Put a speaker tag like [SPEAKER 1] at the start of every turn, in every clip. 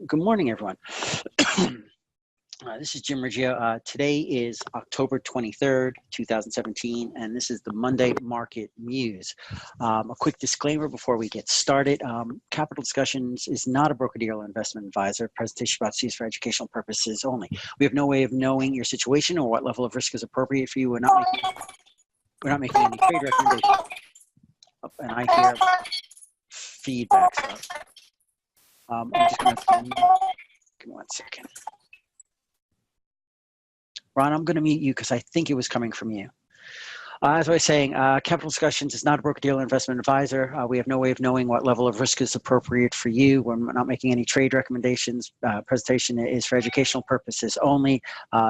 [SPEAKER 1] Good morning, everyone. This is Jim Riggio. Today is October 23rd, 2017, and this is the Monday Market Muse. A quick disclaimer before we get started. Capital Discussions is not a broker-dealer investment advisor. Presentation about is for educational purposes only. We have no way of knowing your situation or what level of risk is appropriate for you. We're not making any trade recommendations. And I hear feedback. So I'm just going to give me 1 second. Ron, I'm going to mute you because I think it was coming from you. As I was saying, Capital Discussions is not a broker-dealer investment advisor. We have no way of knowing what level of risk is appropriate for you. We're not making any trade recommendations. Presentation is for educational purposes only.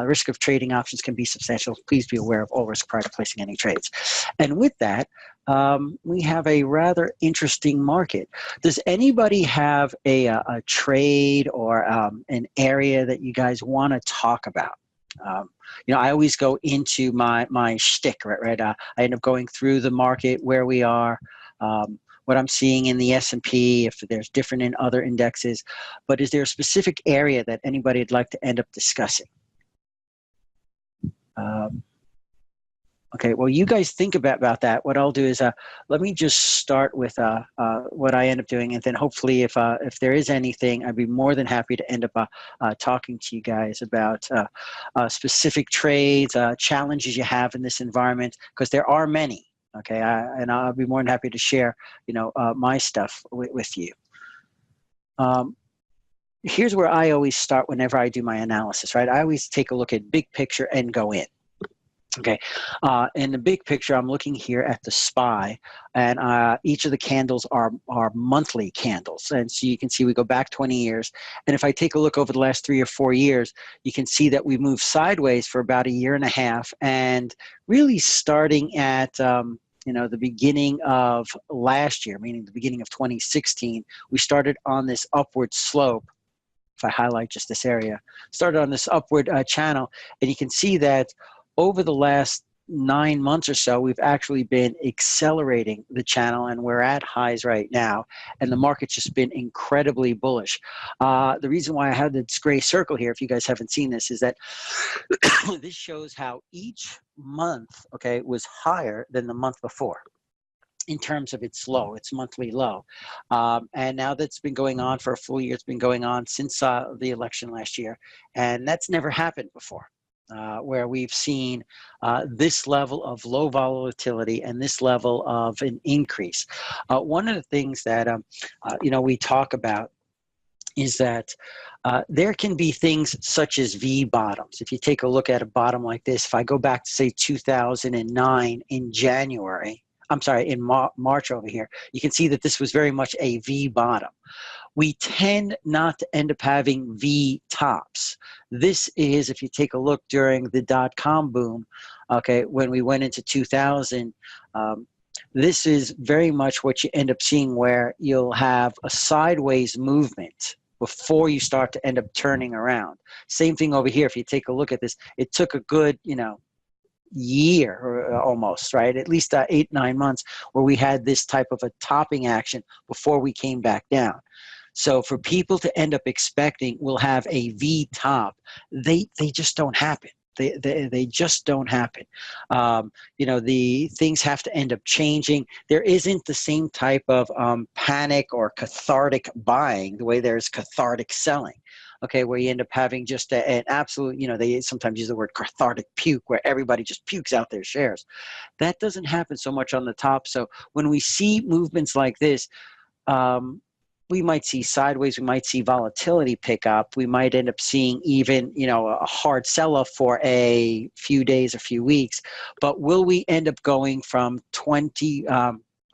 [SPEAKER 1] Risk of trading options can be substantial. Please be aware of all risk prior to placing any trades. And with that, we have a rather interesting market. Does anybody have a trade or an area that you guys want to talk about? I always go into my shtick, right? I end up going through the market, where we are, what I'm seeing in the S&P, if there's different in other indexes. But is there a specific area that anybody would like to end up discussing? Okay, well, you guys think about that. What I'll do is let me just start with what I end up doing, and then hopefully if there is anything, I'd be more than happy to end up talking to you guys about specific trades, challenges you have in this environment, because there are many. Okay, and I'll be more than happy to share, my stuff with you. Here's where I always start whenever I do my analysis, right? I always take a look at big picture and go in. Okay, in the big picture, I'm looking here at the SPY, and each of the candles are monthly candles. And so you can see we go back 20 years. And if I take a look over the last 3 or 4 years, you can see that we moved sideways for about 1.5 years. And really starting at, the beginning of last year, meaning the beginning of 2016, we started on this upward slope. If I highlight just this area, started on this upward channel, and you can see that over the last 9 months or so, we've actually been accelerating the channel, and we're at highs right now, and the market's just been incredibly bullish. The reason why I have this gray circle here, if you guys haven't seen this, is that this shows how each month, was higher than the month before in terms of its low, its monthly low. And now that's been going on for a full year. It's been going on since the election last year, and that's never happened before. Where we've seen this level of low volatility and this level of an increase. One of the things that we talk about is that there can be things such as V bottoms. If you take a look at a bottom like this, if I go back to say 2009 in January, in March over here, you can see that this was very much a V bottom. We tend not to end up having V tops. This is, if you take a look during the dot-com boom, when we went into 2000, this is very much what you end up seeing, where you'll have a sideways movement before you start to end up turning around. Same thing over here. If you take a look at this, it took a good, year or almost, right? At least 8-9 months where we had this type of a topping action before we came back down. So for people to end up expecting we'll have a V top, they just don't happen. They just don't happen. The things have to end up changing. There isn't the same type of panic or cathartic buying the way there's cathartic selling. Where you end up having just an absolute, they sometimes use the word cathartic puke, where everybody just pukes out their shares. That doesn't happen so much on the top. So when we see movements like this, we might see sideways, we might see volatility pick up, we might end up seeing even, a hard sell-off for a few days, a few weeks. But will we end up going from 20, I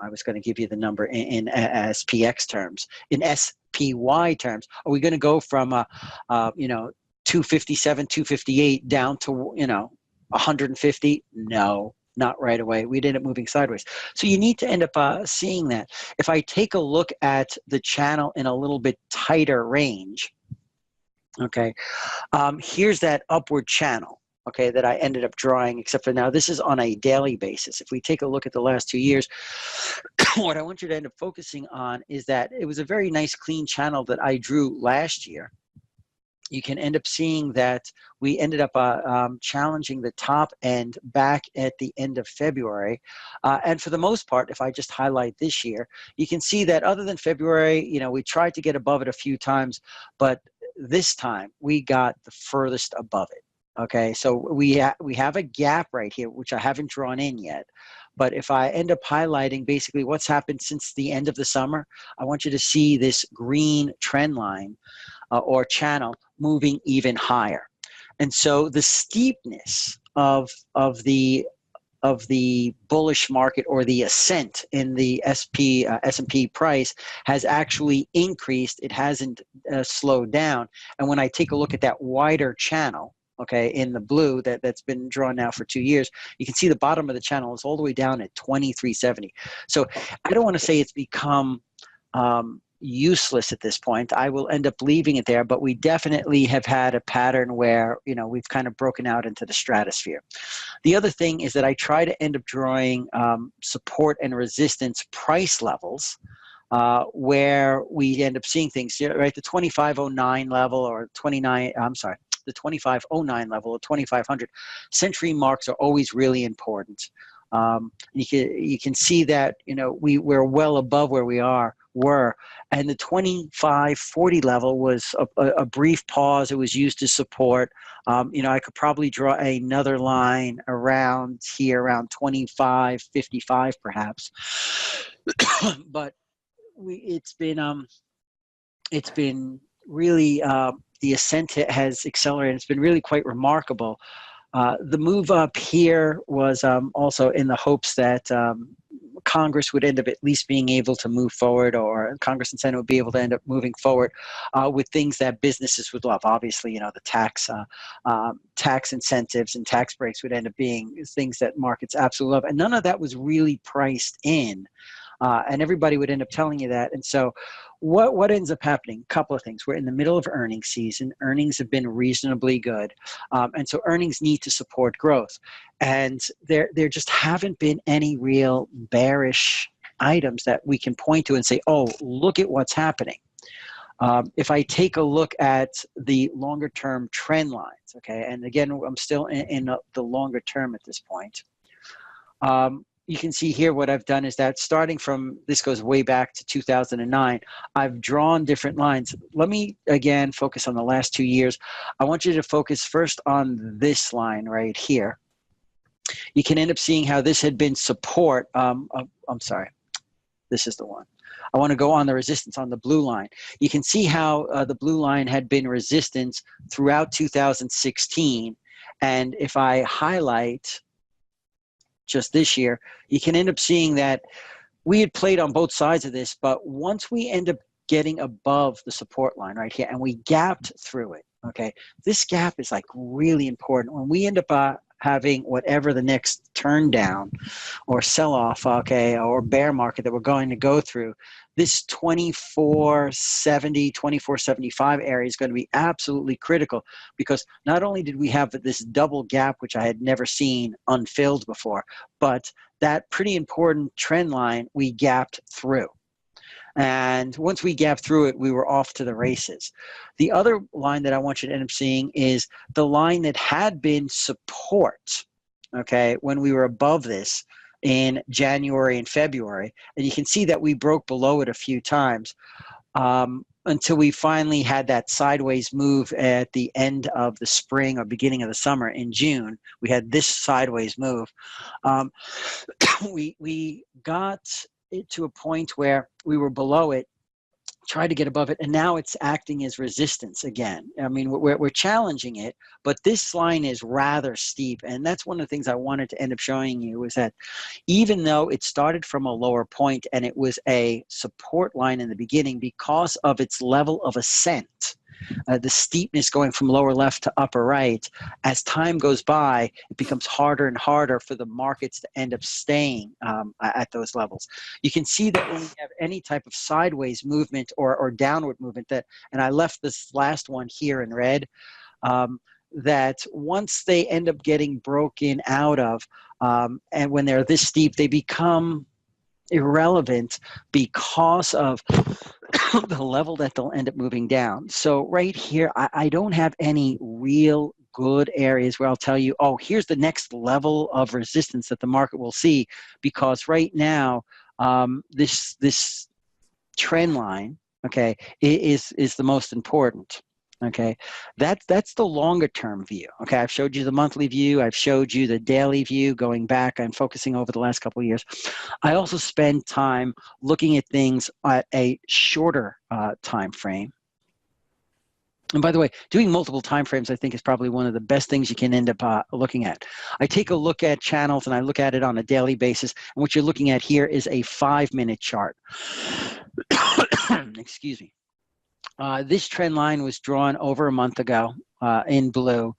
[SPEAKER 1] was going to give you the number in SPX terms, in SPY terms, are we going to go from, 257, 258 down to, 150? No. Not right away. We'd end up moving sideways. So you need to end up seeing that. If I take a look at the channel in a little bit tighter range, here's that upward channel, that I ended up drawing, except for now this is on a daily basis. If we take a look at the last 2 years, what I want you to end up focusing on is that it was a very nice clean channel that I drew last year. You can end up seeing that we ended up challenging the top end back at the end of February. And for the most part, if I just highlight this year, you can see that other than February, you know, we tried to get above it a few times, but this time we got the furthest above it. Okay, so we have a gap right here, which I haven't drawn in yet. But if I end up highlighting basically what's happened since the end of the summer, I want you to see this green trend line or channel moving even higher. And so the steepness of the bullish market, or the ascent in the S&P price, has actually increased. It hasn't slowed down. And when I take a look at that wider channel, okay, in the blue that's been drawn now for 2 years, you can see the bottom of the channel is all the way down at 2370. So I don't want to say it's become useless at this point. I will end up leaving it there, but we definitely have had a pattern where, you know, we've kind of broken out into the stratosphere. The other thing is that I try to end up drawing support and resistance price levels where we end up seeing things, right? The 2509 level, or the 2509 level, or 2500 century marks are always really important. You can see that, you know, we're well above where we were, and the 2540 level was a brief pause. It was used to support. You know, I could probably draw another really around here, around 2555 perhaps. But it's been really, the ascent has accelerated. It's been really quite remarkable. The move up here was also in the hopes that Congress would end up at least being able to move forward, or Congress and Senate would be able to end up moving forward with things that businesses would love. Obviously, you know, the tax incentives and tax breaks would end up being things that markets absolutely love. And none of that was really priced in. And everybody would end up telling you that. And so what ends up happening? A couple of things. We're in the middle of earnings season. Earnings have been reasonably good. And so earnings need to support growth. And there just haven't been any real bearish items that we can point to and say, oh, look at what's happening. If I take a look at the longer term trend lines, okay, and again, I'm still in the longer term at this point. You can see here what I've done is that starting from, this goes way back to 2009, I've drawn different lines. Let me, again, focus on the last 2 years. I want you to focus first on this line right here. You can end up seeing how this had been support. I'm sorry, this is the one. I want to go on the resistance on the blue line. You can see how the blue line had been resistance throughout 2016. And if I highlight just this year, you can end up seeing that we had played on both sides of this, but once we end up getting above the support line right here and we gapped through it, okay, this gap is like really important. When we end up having whatever the next turn down or sell off, okay, or bear market that we're going to go through, this 2470, 2475 area is going to be absolutely critical, because not only did we have this double gap, which I had never seen unfilled before, but that pretty important trend line we gapped through. And once we gapped through it, we were off to the races. The other line that I want you to end up seeing is the line that had been support, okay, when we were above this in January and February. And you can see that we broke below it a few times until we finally had that sideways move at the end of the spring or beginning of the summer in June. We had this sideways move. We got it to a point where we were below it, tried to get above it, and now it's acting as resistance again. I mean, we're challenging it, but this line is rather steep, and that's one of the things I wanted to end up showing you, is that even though it started from a lower point and it was a support line in the beginning, because of its level of ascent, the steepness going from lower left to upper right, as time goes by, it becomes harder and harder for the markets to end up staying at those levels. You can see that when we have any type of sideways movement or downward movement, that, and I left this last one here in red, that once they end up getting broken out of, and when they're this steep, they become irrelevant because of the level that they'll end up moving down. So right here, I don't have any real good areas where I'll tell you, oh, here's the next level of resistance that the market will see, because right now, this trend line, okay, is the most important. Okay, that's the longer term view. Okay, I've showed you the monthly view, I've showed you the daily view going back and focusing over the last couple of years. I also spend time looking at things at a shorter time frame. And by the way, doing multiple time frames, I think, is probably one of the best things you can end up looking at. I take a look at channels and I look at it on a daily basis. And what you're looking at here is a 5-minute chart. Excuse me. This trend line was drawn over a month ago in blue.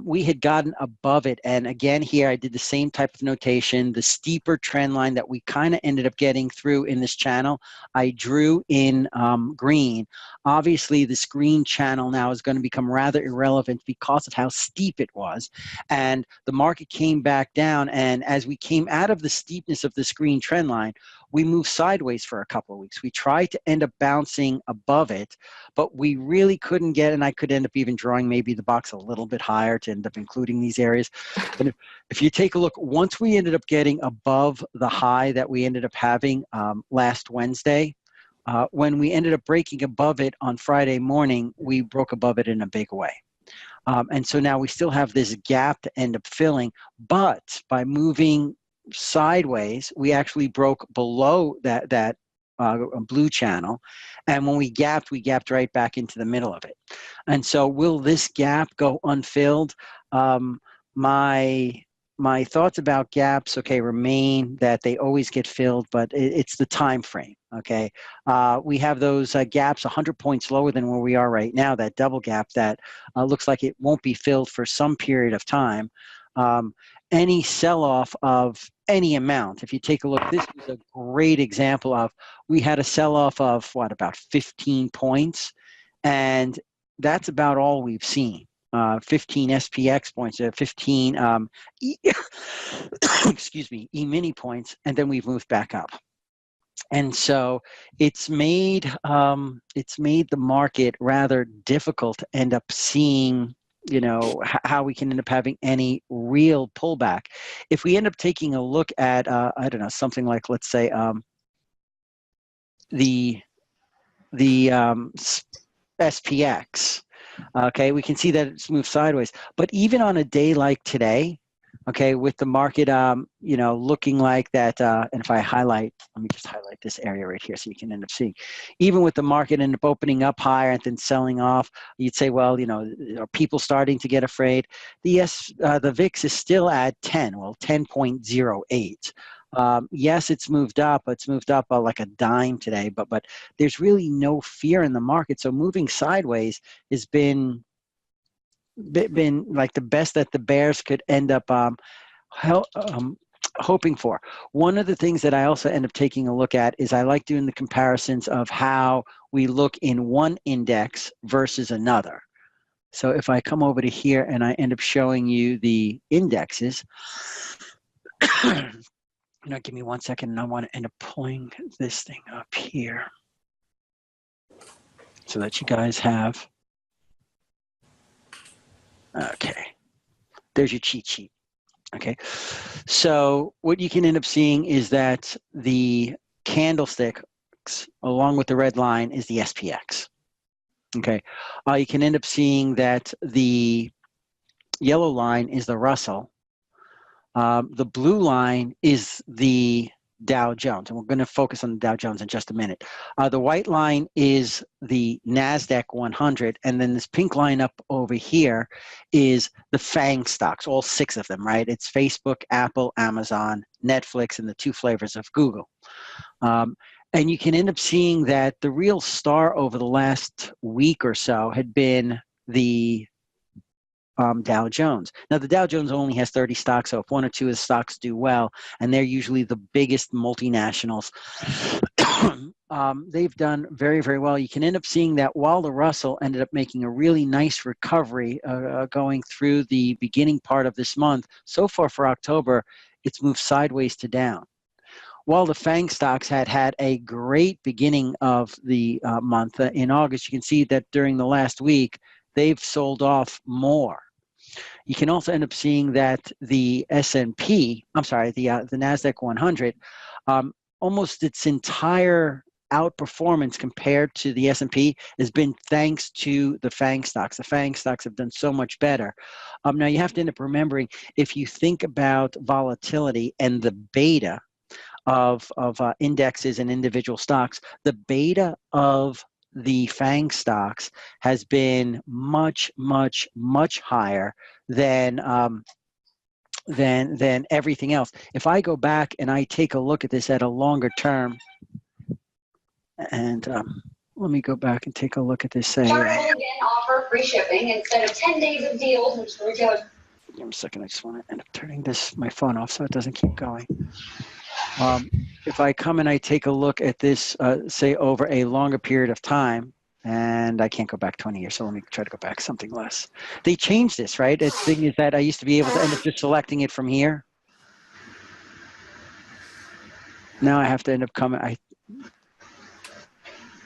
[SPEAKER 1] We had gotten above it. And again, here I did the same type of notation. The steeper trend line that we kind of ended up getting through in this channel, I drew in green. Obviously, this green channel now is going to become rather irrelevant because of how steep it was. And the market came back down. And as we came out of the steepness of this green trend line, we moved sideways for a couple of weeks. We tried to end up bouncing above it, but we really couldn't get, and I could end up even drawing maybe the box a little bit higher to end up including these areas. But if you take a look, once we ended up getting above the high that we ended up having last Wednesday, when we ended up breaking above it on Friday morning, we broke above it in a big way. And so now we still have this gap to end up filling, but by moving sideways, we actually broke below that blue channel, and when we gapped right back into the middle of it. And so will this gap go unfilled? My thoughts about gaps, okay, remain that they always get filled, but it's the time frame. Okay, we have those gaps 100 points lower than where we are right now, that double gap that looks like it won't be filled for some period of time. Any sell-off of any amount, if you take a look, this is a great example of, we had a sell-off of what, about 15 points, and that's about all we've seen. 15 SPX points, 15 excuse me, E-mini points, and then we've moved back up. And so it's made the market rather difficult to end up seeing, you know, how we can end up having any real pullback. If we end up taking a look at, I don't know, something like, let's say, the SPX, okay, we can see that it's moved sideways. But even on a day like today, okay, with the market, you know, looking like that, and if I highlight, let me just highlight this area right here so you can end up seeing, even with the market end up opening up higher and then selling off, you'd say, well, you know, are people starting to get afraid? The VIX is still at 10, well, 10.08. Yes, it's moved up. It's moved up like a dime today, but there's really no fear in the market. So moving sideways has been like the best that the bears could end up hoping for. One of the things that I also end up taking a look at is I like doing the comparisons of how we look in one index versus another. So if I come over to here and I end up showing you the indexes, now give me 1 second, and I want to end up pulling this thing up here so that you guys have. Okay, there's your cheat sheet. Okay, so what you can end up seeing is that the candlesticks along with the red line is the SPX. Okay, you can end up seeing that the yellow line is the Russell. The blue line is the Dow Jones, and we're going to focus on the Dow Jones in just a minute. The white line is the NASDAQ 100, and then this pink line up over here is the FANG stocks, all 6 of them, right? It's Facebook, Apple, Amazon, Netflix, and the 2 flavors of Google. And you can end up seeing that the real star over the last week or so had been the Dow Jones. Now, the Dow Jones only has 30 stocks, so if 1 or 2 of the stocks do well, and they're usually the biggest multinationals, they've done very, very well. You can end up seeing that while the Russell ended up making a really nice recovery going through the beginning part of this month, so far for October, it's moved sideways to down. while the FANG stocks had a great beginning of the month in August, you can see that during the last week, they've sold off more. You can also end up seeing that the S&P, I'm sorry, the NASDAQ 100, almost its entire outperformance compared to the S&P has been thanks to the FANG stocks. The FANG stocks have done so much better. Now, you have to end up remembering, if you think about volatility and the beta of indexes and individual stocks, the beta of the FANG stocks has been much, much, much higher than everything else. If I go back and I take a look at this at a longer term, and let me go back and take a look at this. Say,
[SPEAKER 2] Target will again offer free shipping instead of 10 days of deals, which retailers.
[SPEAKER 1] Give me a second. I just want to end up turning my phone off so it doesn't keep going. If I come and I take a look at this, say over a longer period of time, and I can't go back 20 years, so let me try to go back something less. They changed this, right? The thing is that I used to be able to end up just selecting it from here. Now I have to end up coming. I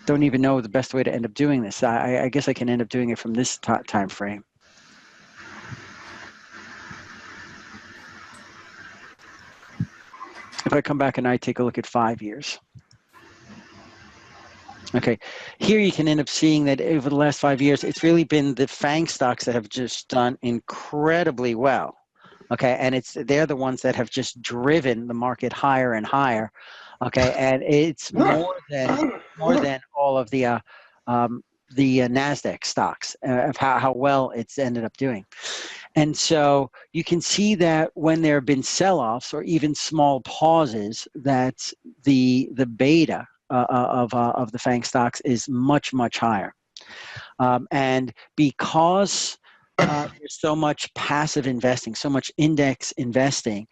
[SPEAKER 1] don't even know the best way to end up doing this. I guess I can end up doing it from this time frame. If I come back and I take a look at 5 years. Okay, here you can end up seeing that over the last 5 years, it's really been the FANG stocks that have just done incredibly well. Okay, and they're the ones that have just driven the market higher and higher. Okay, and it's more than all of the NASDAQ stocks of how well it's ended up doing. And so you can see that when there have been sell-offs or even small pauses, that the beta of the FANG stocks is much, much higher. And because there's so much passive investing, so much index investing,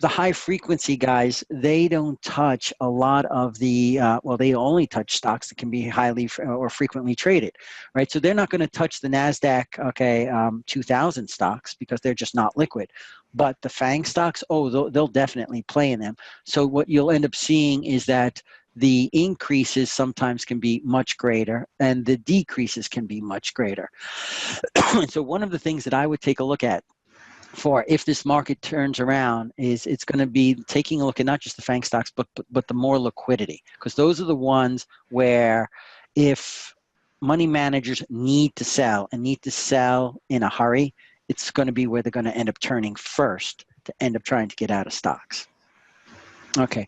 [SPEAKER 1] the high frequency guys, they don't touch a lot of the, well, they only touch stocks that can be highly or frequently traded, right? So they're not going to touch the NASDAQ, okay, 2000 stocks because they're just not liquid. But the FANG stocks, oh, they'll definitely play in them. So what you'll end up seeing is that the increases sometimes can be much greater and the decreases can be much greater. So one of the things that I would take a look at for if this market turns around is it's going to be taking a look at not just the FANG stocks, but the more liquidity, because those are the ones where if money managers need to sell and need to sell in a hurry, it's going to be where they're going to end up turning first to end up trying to get out of stocks. Okay,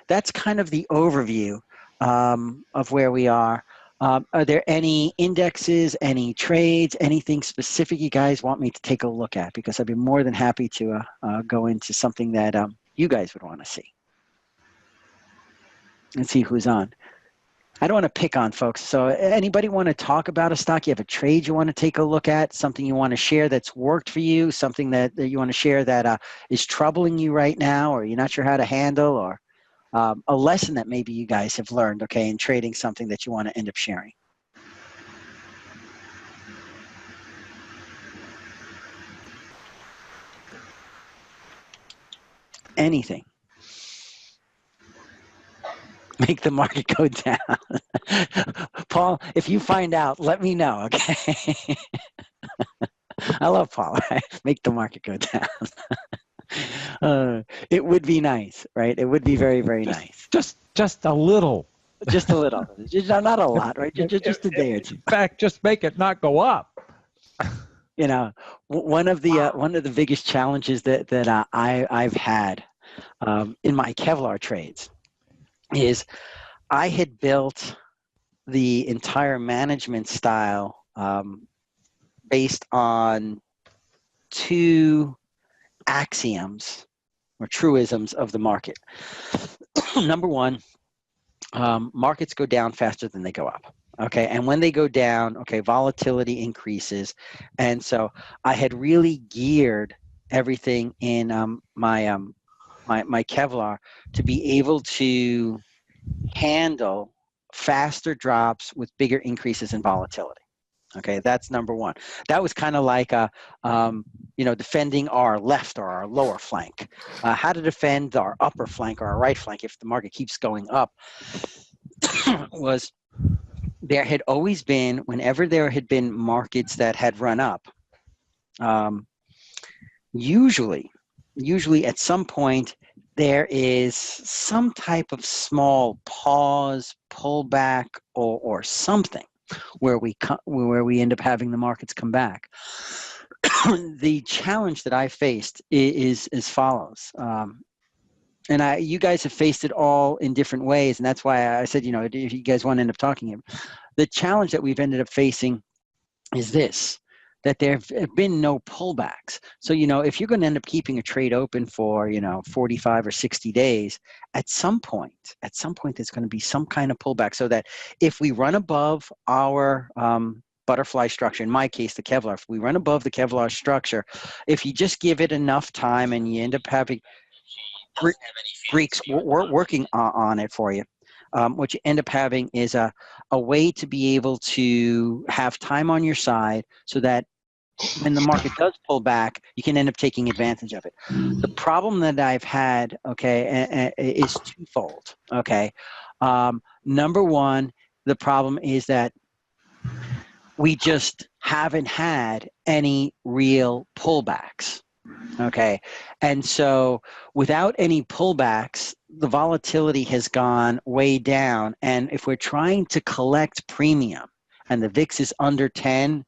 [SPEAKER 1] that's kind of the overview of where we are. Are there any indexes, any trades, anything specific you guys want me to take a look at? Because I'd be more than happy to go into something that you guys would want to see. Let's see who's on. I don't want to pick on folks. So anybody want to talk about a stock? You have a trade you want to take a look at, something you want to share that's worked for you, something that you want to share that is troubling you right now, or you're not sure how to handle, or a lesson that maybe you guys have learned, okay, in trading, something that you want to end up sharing. Anything. Make the market go down. Paul, if you find out, let me know, okay? I love Paul, right? Make the market go down. It would be nice, right? It would be very, very nice.
[SPEAKER 3] Just a little.
[SPEAKER 1] Just a little. Not a lot, right? Just a day or two.
[SPEAKER 3] In fact, just make it not go up.
[SPEAKER 1] You know, one of the biggest challenges that I've had in my Kevlar trades is I had built the entire management style based on two axioms or truisms of the market. Number one, markets go down faster than they go up. Okay, and when they go down, okay, volatility increases, and so I had really geared everything in my Kevlar to be able to handle faster drops with bigger increases in volatility. Okay, that's number one. That was kind of like defending our left or our lower flank. How to defend our upper flank or our right flank if the market keeps going up was there had always been, whenever there had been markets that had run up, usually at some point there is some type of small pause, pullback, or something where we end up having the markets come back. The challenge that I faced is as follows. And you guys have faced it all in different ways, and that's why I said, if you guys want to end up talking, the challenge that we've ended up facing is this, that there have been no pullbacks. So, if you're going to end up keeping a trade open for, 45 or 60 days, at some point, there's going to be some kind of pullback, so that if we run above our butterfly structure, in my case, the Kevlar, if we run above the Kevlar structure, if you just give it enough time and you end up having Greeks working on it for you, what you end up having is a way to be able to have time on your side so that when the market does pull back, you can end up taking advantage of it. The problem that I've had, is twofold, okay? Number one, the problem is that we just haven't had any real pullbacks. Okay. And so without any pullbacks, the volatility has gone way down. And if we're trying to collect premium and the VIX is under 10,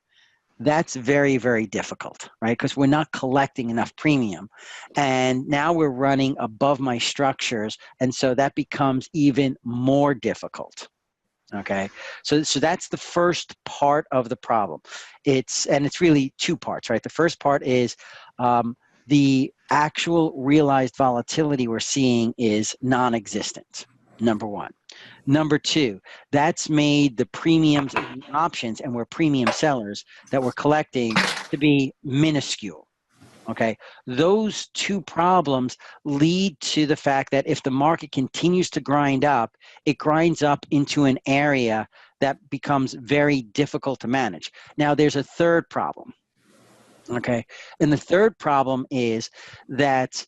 [SPEAKER 1] that's very, very difficult, right? Because we're not collecting enough premium. And now we're running above my structures. And so that becomes even more difficult. Okay, so that's the first part of the problem. It's really two parts, right? The first part is the actual realized volatility we're seeing is non-existent, number one. Number two, that's made the premiums and the options, and we're premium sellers that we're collecting, to be minuscule. Okay, those two problems lead to the fact that if the market continues to grind up, it grinds up into an area that becomes very difficult to manage. Now, there's a third problem. Okay, and the third problem is that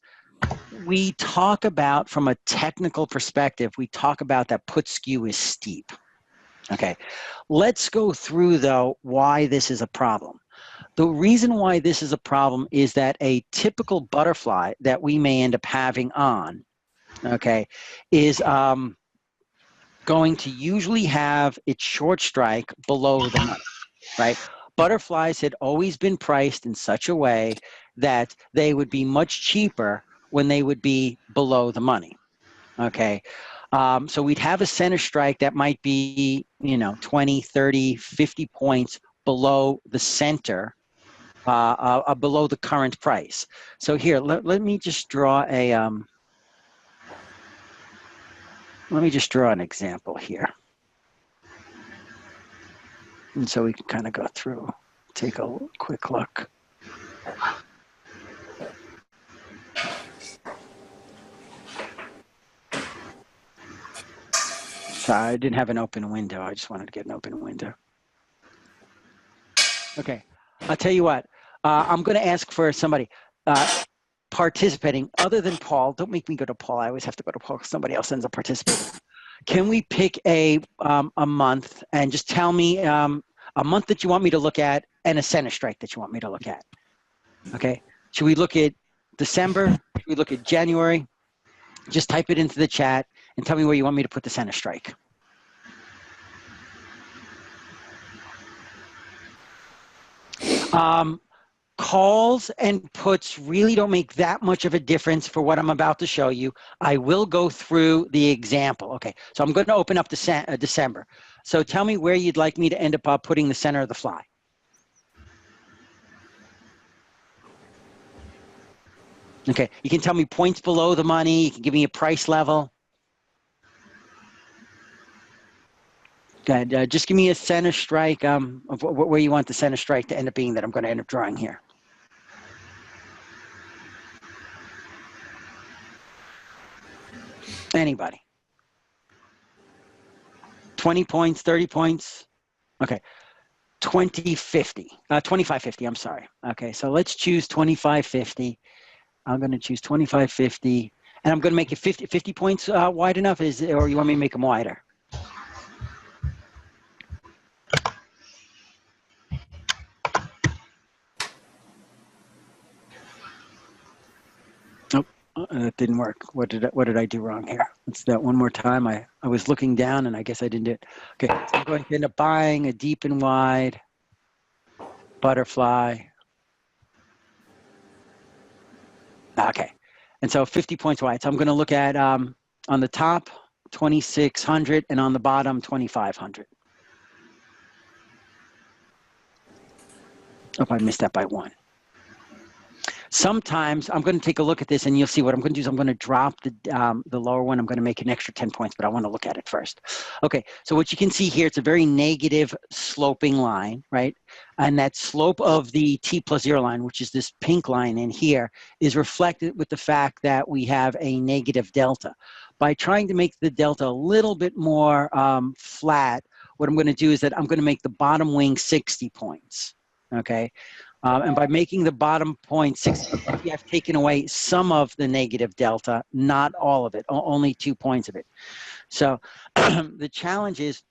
[SPEAKER 1] we talk about, from a technical perspective, we talk about that put skew is steep. Okay, let's go through, though, why this is a problem. The reason why this is a problem is that a typical butterfly that we may end up having on, okay, is going to usually have its short strike below the money, right? Butterflies had always been priced in such a way that they would be much cheaper when they would be below the money, okay? So we'd have a center strike that might be, 20, 30, 50 points below the center, below the current price. So here, let me just draw an example here. And so we can kind of go through, take a quick look. Sorry, I didn't have an open window. I just wanted to get an open window. Okay, I'll tell you what. I'm going to ask for somebody participating other than Paul. Don't make me go to Paul. I always have to go to Paul because somebody else ends up participating. Can we pick a month and just tell me a month that you want me to look at and a center strike that you want me to look at? Okay. Should we look at December? Should we look at January? Just type it into the chat and tell me where you want me to put the center strike. Calls and puts really don't make that much of a difference for what I'm about to show you. I will go through the example. Okay, so I'm going to open up December. So tell me where you'd like me to end up putting the center of the fly. Okay, you can tell me points below the money. You can give me a price level. Good. Just give me a center strike of where you want the center strike to end up being that I'm going to end up drawing here. Anybody? 20 points, 30 points? Okay. 25.50, I'm sorry. Okay, so let's choose 25.50. I'm going to choose 25.50, and I'm going to make it 50 points wide enough, or you want me to make them wider? Nope, that didn't work. What did I do wrong here? Let's do that one more time. I was looking down, and I guess I didn't do it. Okay, so I'm going to end up buying a deep and wide butterfly. Okay, and so 50 points wide. So I'm going to look at on the top 2,600 and on the bottom 2,500. Oh, I missed that by one. Sometimes I'm going to take a look at this, and you'll see what I'm going to do is I'm going to drop the lower one. I'm going to make an extra 10 points, but I want to look at it first. Okay, so what you can see here, it's a very negative sloping line, right? And that slope of the T plus 0 line, which is this pink line in here, is reflected with the fact that we have a negative delta. By trying to make the delta a little bit more flat, what I'm going to do is that I'm going to make the bottom wing 60 points, okay? And by making the bottom point 60, I've taken away some of the negative delta, not all of it, only 2 points of it. So the challenge is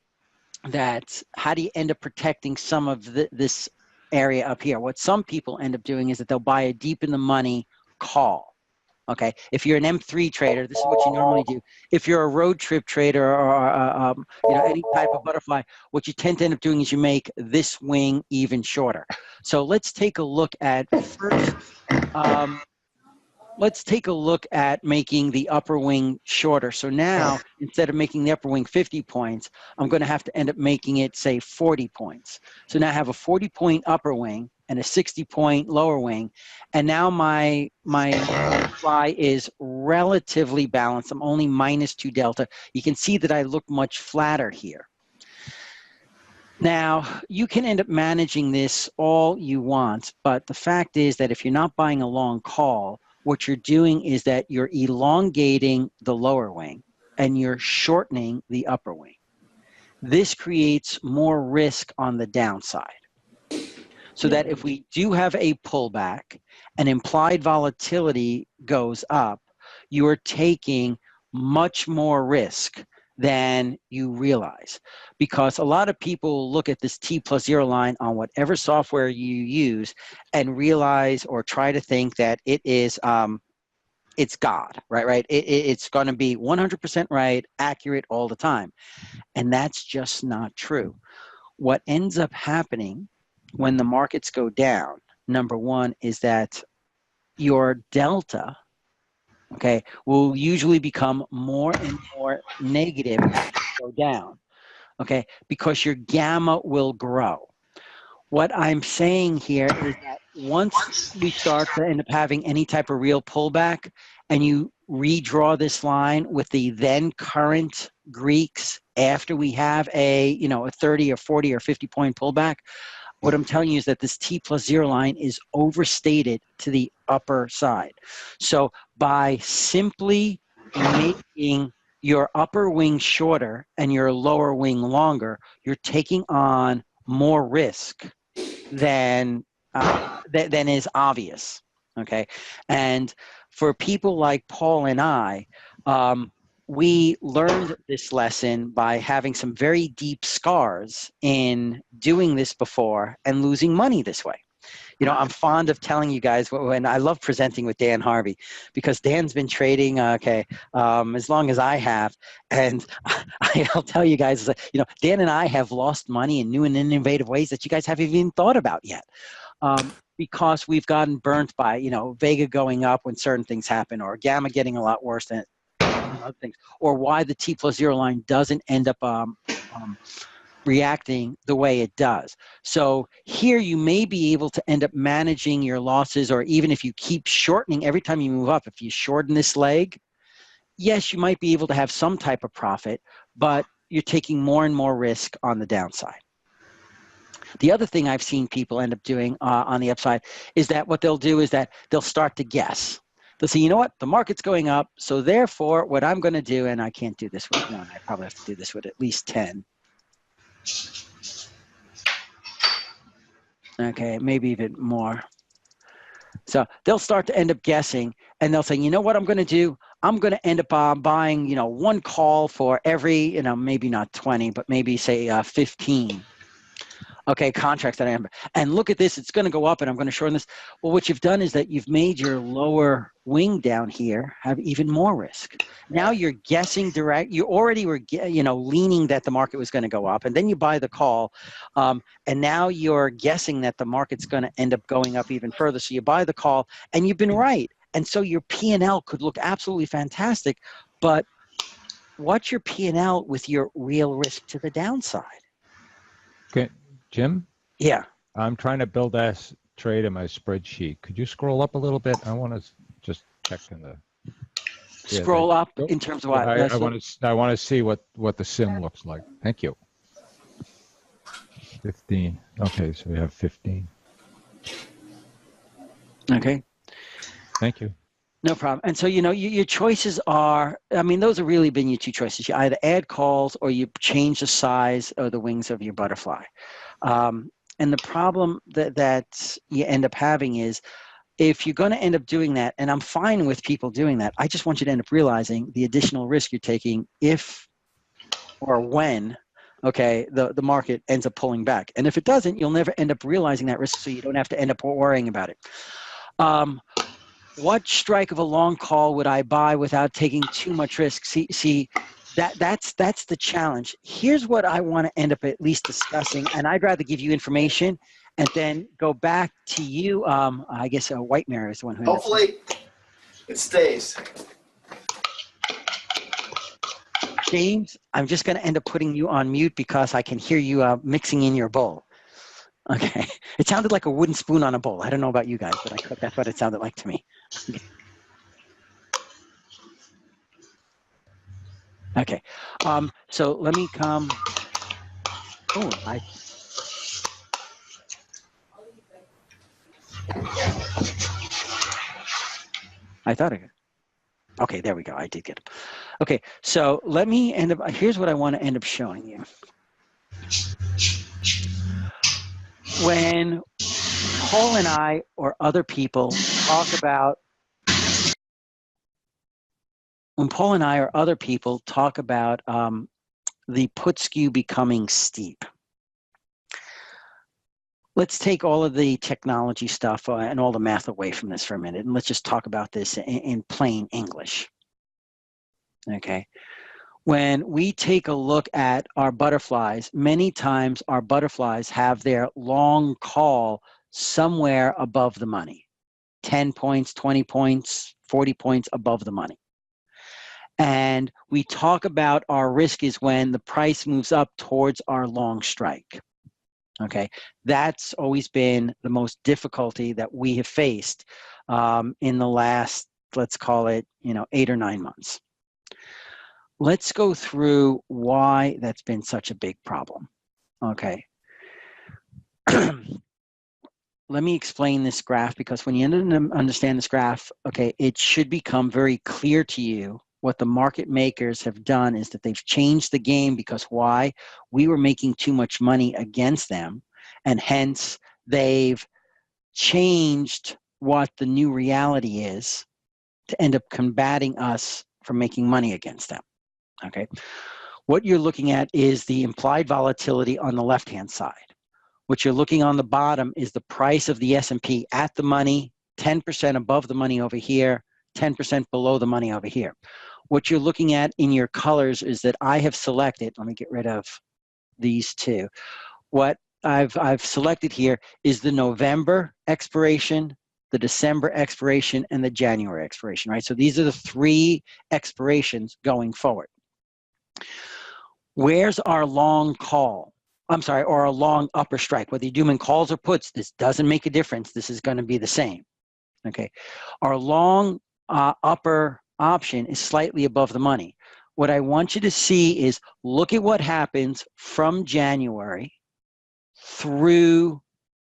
[SPEAKER 1] that how do you end up protecting some of this area up here? What some people end up doing is that they'll buy a deep in the money call. Okay, if you're an M3 trader, this is what you normally do. If you're a road trip trader or you know, any type of butterfly, what you tend to end up doing is you make this wing even shorter. So let's take a look at first. Let's take a look at making the upper wing shorter. So now, instead of making the upper wing 50 points, I'm going to have to end up making it, say, 40 points. So now I have a 40-point upper wing and a 60-point lower wing. And now my fly is relatively balanced. I'm only -2 delta. You can see that I look much flatter here. Now, you can end up managing this all you want, but the fact is that if you're not buying a long call, what you're doing is that you're elongating the lower wing and you're shortening the upper wing. This creates more risk on the downside. So that if we do have a pullback and implied volatility goes up, you are taking much more risk than you realize. Because a lot of people look at this T plus 0 line on whatever software you use and realize or try to think that it is it's God, right? It's going to be 100% right, accurate all the time. And that's just not true. What ends up happening when the markets go down, number one, is that your delta, okay, will usually become more and more negative as you go down, okay, because your gamma will grow. What I'm saying here is that once we start to end up having any type of real pullback and you redraw this line with the then current Greeks after we have a, you know, a 30 or 40 or 50 point pullback, what I'm telling you is that this T plus 0 line is overstated to the upper side. So by simply making your upper wing shorter and your lower wing longer, you're taking on more risk than is obvious, okay? And for people like Paul and I, we learned this lesson by having some very deep scars in doing this before and losing money this way. You know, I'm fond of telling you guys when I love presenting with Dan Harvey because Dan's been trading, as long as I have. And I'll tell you guys, you know, Dan and I have lost money in new and innovative ways that you guys haven't even thought about yet. Because we've gotten burnt by, you know, Vega going up when certain things happen or Gamma getting a lot worse than other things, or why the T plus 0 line doesn't end up reacting the way it does. So here you may be able to end up managing your losses, or even if you keep shortening every time you move up, if you shorten this leg, yes, you might be able to have some type of profit, but you're taking more and more risk on the downside. The other thing I've seen people end up doing on the upside is that what they'll do is that they'll start to guess. They'll say, you know what, the market's going up, so therefore what I'm going to do, and I can't do this with one, I probably have to do this with at least 10. Okay, maybe even more. So they'll start to end up guessing, and they'll say, you know what I'm going to do? I'm going to end up buying, one call for every, maybe not 20, but maybe say 15. Okay, contracts that I am. And look at this, it's going to go up, and I'm going to shorten this. Well, what you've done is that you've made your lower wing down here have even more risk. Now you're guessing direct. You already were, leaning that the market was going to go up, and then you buy the call, and now you're guessing that the market's going to end up going up even further. So you buy the call, and you've been right. And so your P&L could look absolutely fantastic, but what's your P&L with your real risk to the downside?
[SPEAKER 3] Okay, Jim?
[SPEAKER 1] Yeah.
[SPEAKER 3] I'm trying to build that trade in my spreadsheet. Could you scroll up a little bit? I want to just check in the...
[SPEAKER 1] Scroll up in terms of what?
[SPEAKER 3] Yeah, I want to see what the sim looks like. Thank you. 15. Okay, so we have 15.
[SPEAKER 1] Okay.
[SPEAKER 3] Thank you.
[SPEAKER 1] No problem. And so, your choices are, those have really been your two choices. You either add calls or you change the size of the wings of your butterfly. And the problem that you end up having is, if you're going to end up doing that, and I'm fine with people doing that, I just want you to end up realizing the additional risk you're taking if or when, okay, the market ends up pulling back. And if it doesn't, you'll never end up realizing that risk, so you don't have to end up worrying about it. What strike of a long call would I buy without taking too much risk? See, that's the challenge. Here's what I want to end up at least discussing, and I'd rather give you information and then go back to you. I guess White Mirror is the one who...
[SPEAKER 4] Hopefully it stays.
[SPEAKER 1] James, I'm just going to end up putting you on mute because I can hear you mixing in your bowl. Okay. It sounded like a wooden spoon on a bowl. I don't know about you guys, but that's what it sounded like to me. Okay. So let me come... Oh, I thought I could. Okay, there we go. I did get it. Okay, so let me end up... Here's what I want to end up showing you. When Paul and I or other people talk about... When Paul and I or other people talk about the put skew becoming steep, let's take all of the technology stuff and all the math away from this for a minute, and let's just talk about this in plain English. Okay. When we take a look at our butterflies, many times our butterflies have their long call somewhere above the money, 10 points, 20 points, 40 points above the money. And we talk about our risk is when the price moves up towards our long strike. Okay, that's always been the most difficulty that we have faced in the last, let's call it, 8 or 9 months. Let's go through why that's been such a big problem. Okay. Let me explain this graph, because when you understand this graph, okay, it should become very clear to you what the market makers have done is that they've changed the game, because why? We were making too much money against them, and hence they've changed what the new reality is to end up combating us from making money against them. Okay, what you're looking at is the implied volatility on the left-hand side. What you're looking on the bottom is the price of the S&P at the money, 10% above the money over here, 10% below the money over here. What you're looking at in your colors is that I have selected, let me get rid of these two. What I've selected here is the November expiration, the December expiration, and the January expiration, right? So these are the 3 expirations going forward. Where's our long call? I'm sorry, or a long upper strike? Whether you do them in calls or puts, this doesn't make a difference. This is going to be the same. Okay, our long upper option is slightly above the money. What I want you to see is look at what happens from January through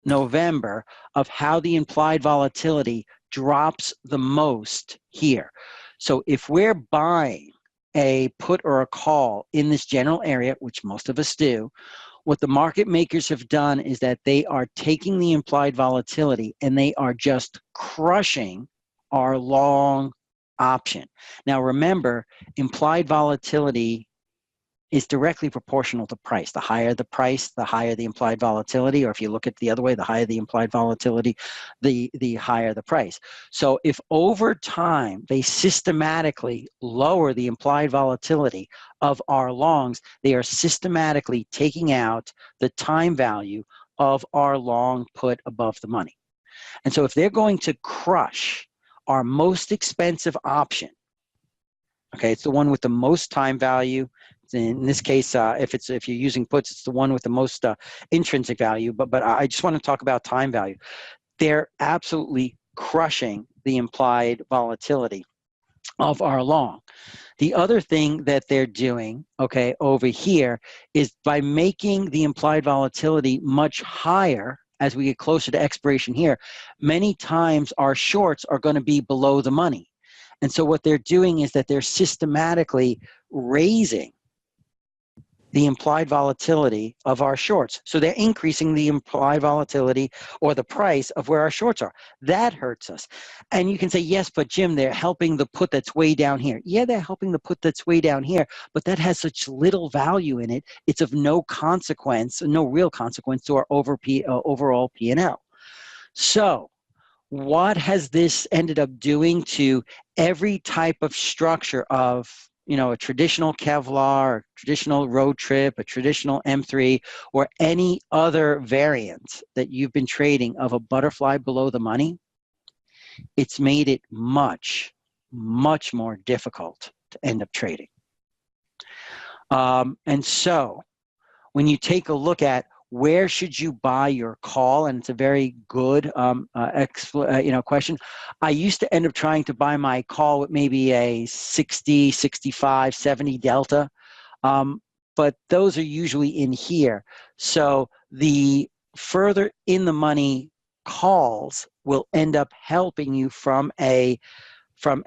[SPEAKER 1] November of how the implied volatility drops the most here. So if we're buying a put or a call in this general area, which most of us do, what the market makers have done is that they are taking the implied volatility and they are just crushing our long option. Now remember, implied volatility is directly proportional to price. The higher the price, the higher the implied volatility, or if you look at the other way, the higher the implied volatility, the higher the price. So if over time they systematically lower the implied volatility of our longs, they are systematically taking out the time value of our long put above the money. And so if they're going to crush our most expensive option, okay, it's the one with the most time value. In this case, if you're using puts, it's the one with the most intrinsic value. But I just want to talk about time value. They're absolutely crushing the implied volatility of our long. The other thing that they're doing, okay, over here is by making the implied volatility much higher as we get closer to expiration here, many times our shorts are going to be below the money. And so what they're doing is that they're systematically raising the implied volatility of our shorts. So they're increasing the implied volatility or the price of where our shorts are. That hurts us. And you can say, yes, but Jim, they're helping the put that's way down here. Yeah, they're helping the put that's way down here, but that has such little value in it. It's of no consequence, no real consequence to our overall P&L. So what has this ended up doing to every type of structure of, you know, a traditional Kevlar, a traditional road trip, a traditional M3, or any other variant that you've been trading of a butterfly below the money? It's made it much, much more difficult to end up trading. And so when you take a look at where should you buy your call, and it's a very good question. I used to end up trying to buy my call with maybe a 60, 65, 70 delta, but those are usually in here. So the further in the money calls will end up helping you from an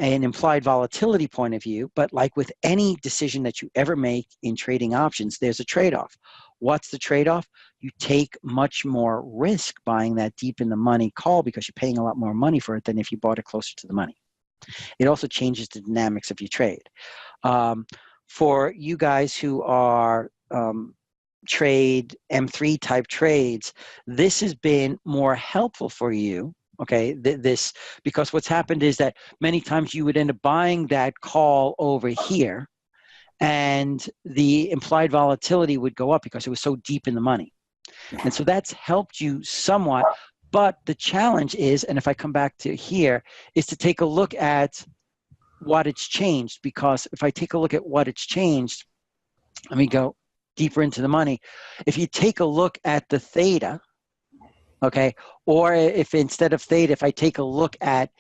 [SPEAKER 1] implied volatility point of view. But like with any decision that you ever make in trading options, there's a trade-off. What's the trade-off? You take much more risk buying that deep in the money call because you're paying a lot more money for it than if you bought it closer to the money. It also changes the dynamics of your trade. For you guys who are trade M3 type trades, this has been more helpful for you. Okay, because what's happened is that many times you would end up buying that call over here, and the implied volatility would go up because it was so deep in the money. And so that's helped you somewhat. But the challenge is, and if I come back to here, is to take a look at what it's changed. Because if I take a look at what it's changed, let me go deeper into the money. If you take a look at the theta, okay, or if instead of theta, if I take a look at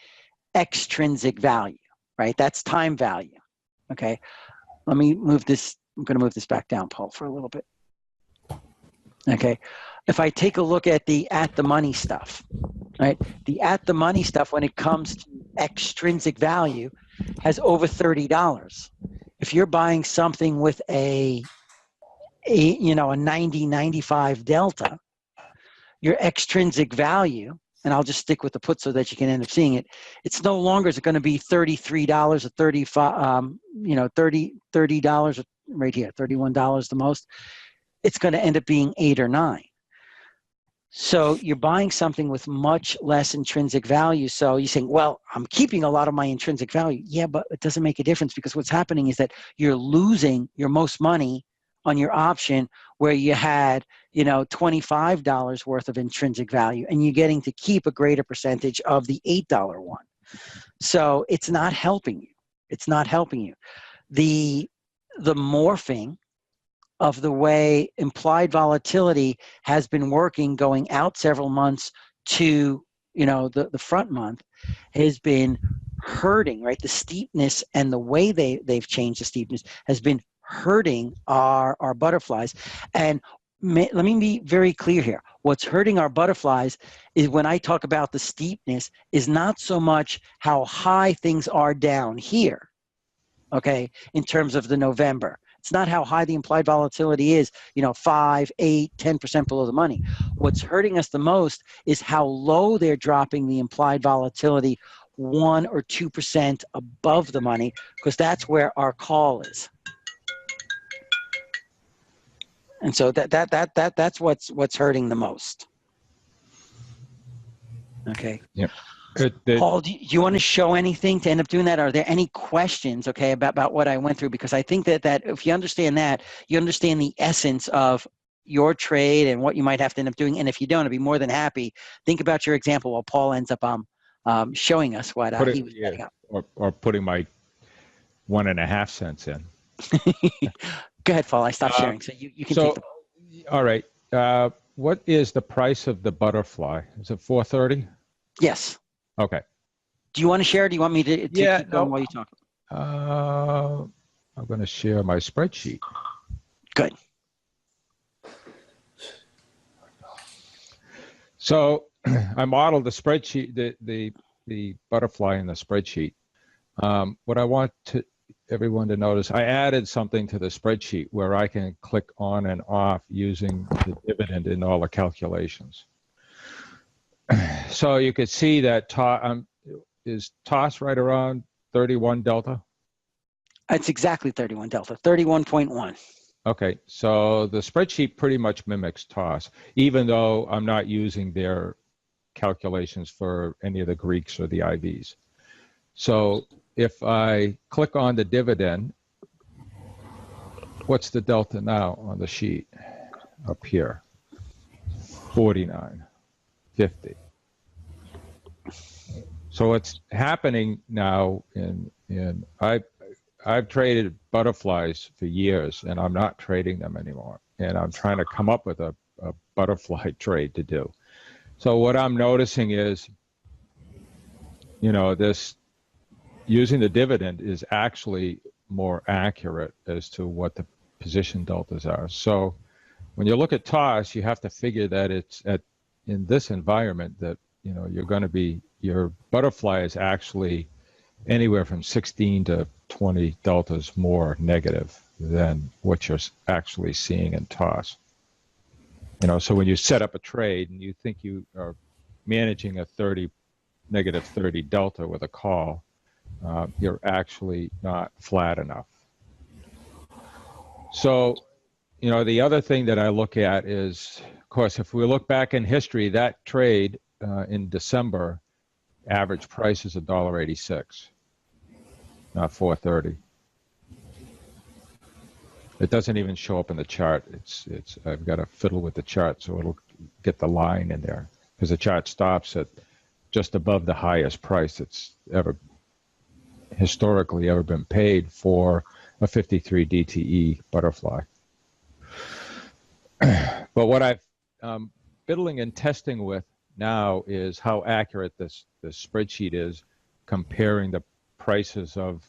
[SPEAKER 1] extrinsic value, right, that's time value, okay. Let me move this, I'm going to move this back down, Paul, for a little bit. Okay, if I take a look at the money stuff, right, the at the money stuff when it comes to extrinsic value has over $30. If you're buying something with a 90, 95 delta, your extrinsic value, and I'll just stick with the put so that you can end up seeing it, it's no longer is it going to be $33 or $30 right here, $31 the most. It's going to end up being 8 or 9. So you're buying something with much less intrinsic value. So you're saying, well, I'm keeping a lot of my intrinsic value. Yeah, but it doesn't make a difference because what's happening is that you're losing your most money on your option where you had, $25 worth of intrinsic value, and you're getting to keep a greater percentage of the $8 one. So it's not helping you. It's not helping you. The morphing of the way implied volatility has been working going out several months to, the front month has been hurting, right? The steepness and the way they've changed the steepness has been hurting our butterflies. And let me be very clear here. What's hurting our butterflies is when I talk about the steepness is not so much how high things are down here, okay, in terms of the November. It's not how high the implied volatility is, 5, 8, 10% below the money. What's hurting us the most is how low they're dropping the implied volatility 1 or 2% above the money, because that's where our call is. And so that's what's hurting the most. Okay.
[SPEAKER 3] Yep.
[SPEAKER 1] Paul, do you want to show anything to end up doing that? Are there any questions, okay, about what I went through? Because I think that if you understand that, you understand the essence of your trade and what you might have to end up doing. And if you don't, I'd be more than happy. Think about your example while Paul ends up showing us what he was setting up.
[SPEAKER 3] Or putting my 1.5 cents in.
[SPEAKER 1] Go ahead, Paul. I stopped sharing, so you can take the ball.
[SPEAKER 3] All right. What is the price of the butterfly? Is it 430?
[SPEAKER 1] Yes.
[SPEAKER 3] Okay.
[SPEAKER 1] Do you want to share? Or do you want me to keep going while you talk?
[SPEAKER 3] I'm going to share my spreadsheet.
[SPEAKER 1] Good.
[SPEAKER 3] So I modeled the spreadsheet, the butterfly in the spreadsheet. What I want everyone to notice, I added something to the spreadsheet where I can click on and off using the dividend in all the calculations. So you could see that is TOS right around 31 delta?
[SPEAKER 1] It's exactly 31 delta, 31.1.
[SPEAKER 3] Okay, so the spreadsheet pretty much mimics TOS, even though I'm not using their calculations for any of the Greeks or the IVs. So if I click on the dividend, what's the delta now on the sheet up here? 49.50. So what's happening now I've traded butterflies for years, and I'm not trading them anymore. And I'm trying to come up with a butterfly trade to do. So what I'm noticing is, this using the dividend is actually more accurate as to what the position deltas are. So when you look at TOS, you have to figure that it's in this environment that, you're going to be, your butterfly is actually anywhere from 16 to 20 deltas more negative than what you're actually seeing in TOS. So when you set up a trade and you think you are managing a negative 30 delta with a call, you're actually not flat enough. So, the other thing that I look at is, of course, if we look back in history, that trade in December, average price is $1.86, not 430. It doesn't even show up in the chart. I've got to fiddle with the chart so it'll get the line in there, because the chart stops at just above the highest price that's historically ever been paid for a 53 DTE butterfly. But what I've fiddling and testing with now is how accurate this spreadsheet is, comparing the prices of,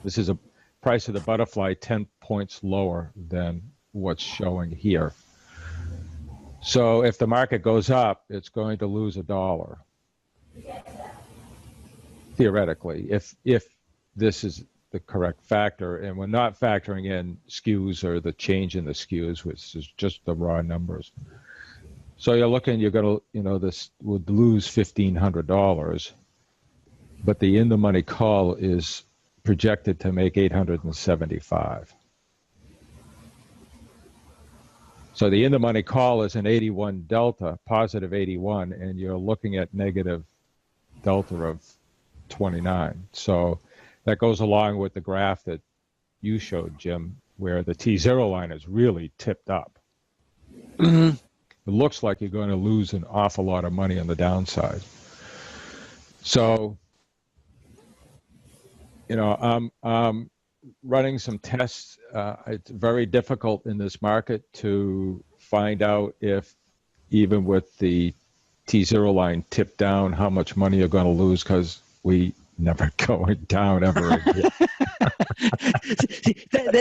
[SPEAKER 3] this is a price of the butterfly 10 points lower than what's showing here. So if the market goes up, it's going to lose $1. Theoretically, if this is the correct factor, and we're not factoring in skews or the change in the skews, which is just the raw numbers. So you're going to, this would lose $1,500, but the in-the-money call is projected to make 875. So the in-the-money call is an 81 delta, positive 81, and you're looking at negative delta of 29. So that goes along with the graph that you showed, Jim, where the T0 line is really tipped up.
[SPEAKER 1] Mm-hmm.
[SPEAKER 3] It looks like you're going to lose an awful lot of money on the downside. So, I'm running some tests. It's very difficult in this market to find out if, even with the T0 line tipped down, how much money you're going to lose, because we never going down ever again.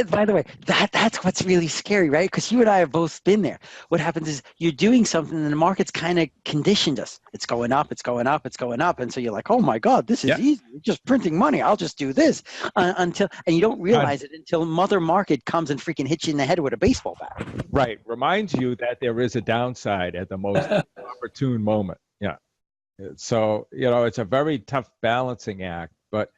[SPEAKER 1] By the way, that's what's really scary, right? Because you and I have both been there. What happens is you're doing something and the market's kind of conditioned us. It's going up, it's going up, it's going up. And so you're like, oh my God, this is easy. You're just printing money. I'll just do this and you don't realize it until Mother Market comes and freaking hits you in the head with a baseball bat.
[SPEAKER 3] Right. Reminds you that there is a downside at the most opportune moment. Yeah. So, it's a very tough balancing act. But,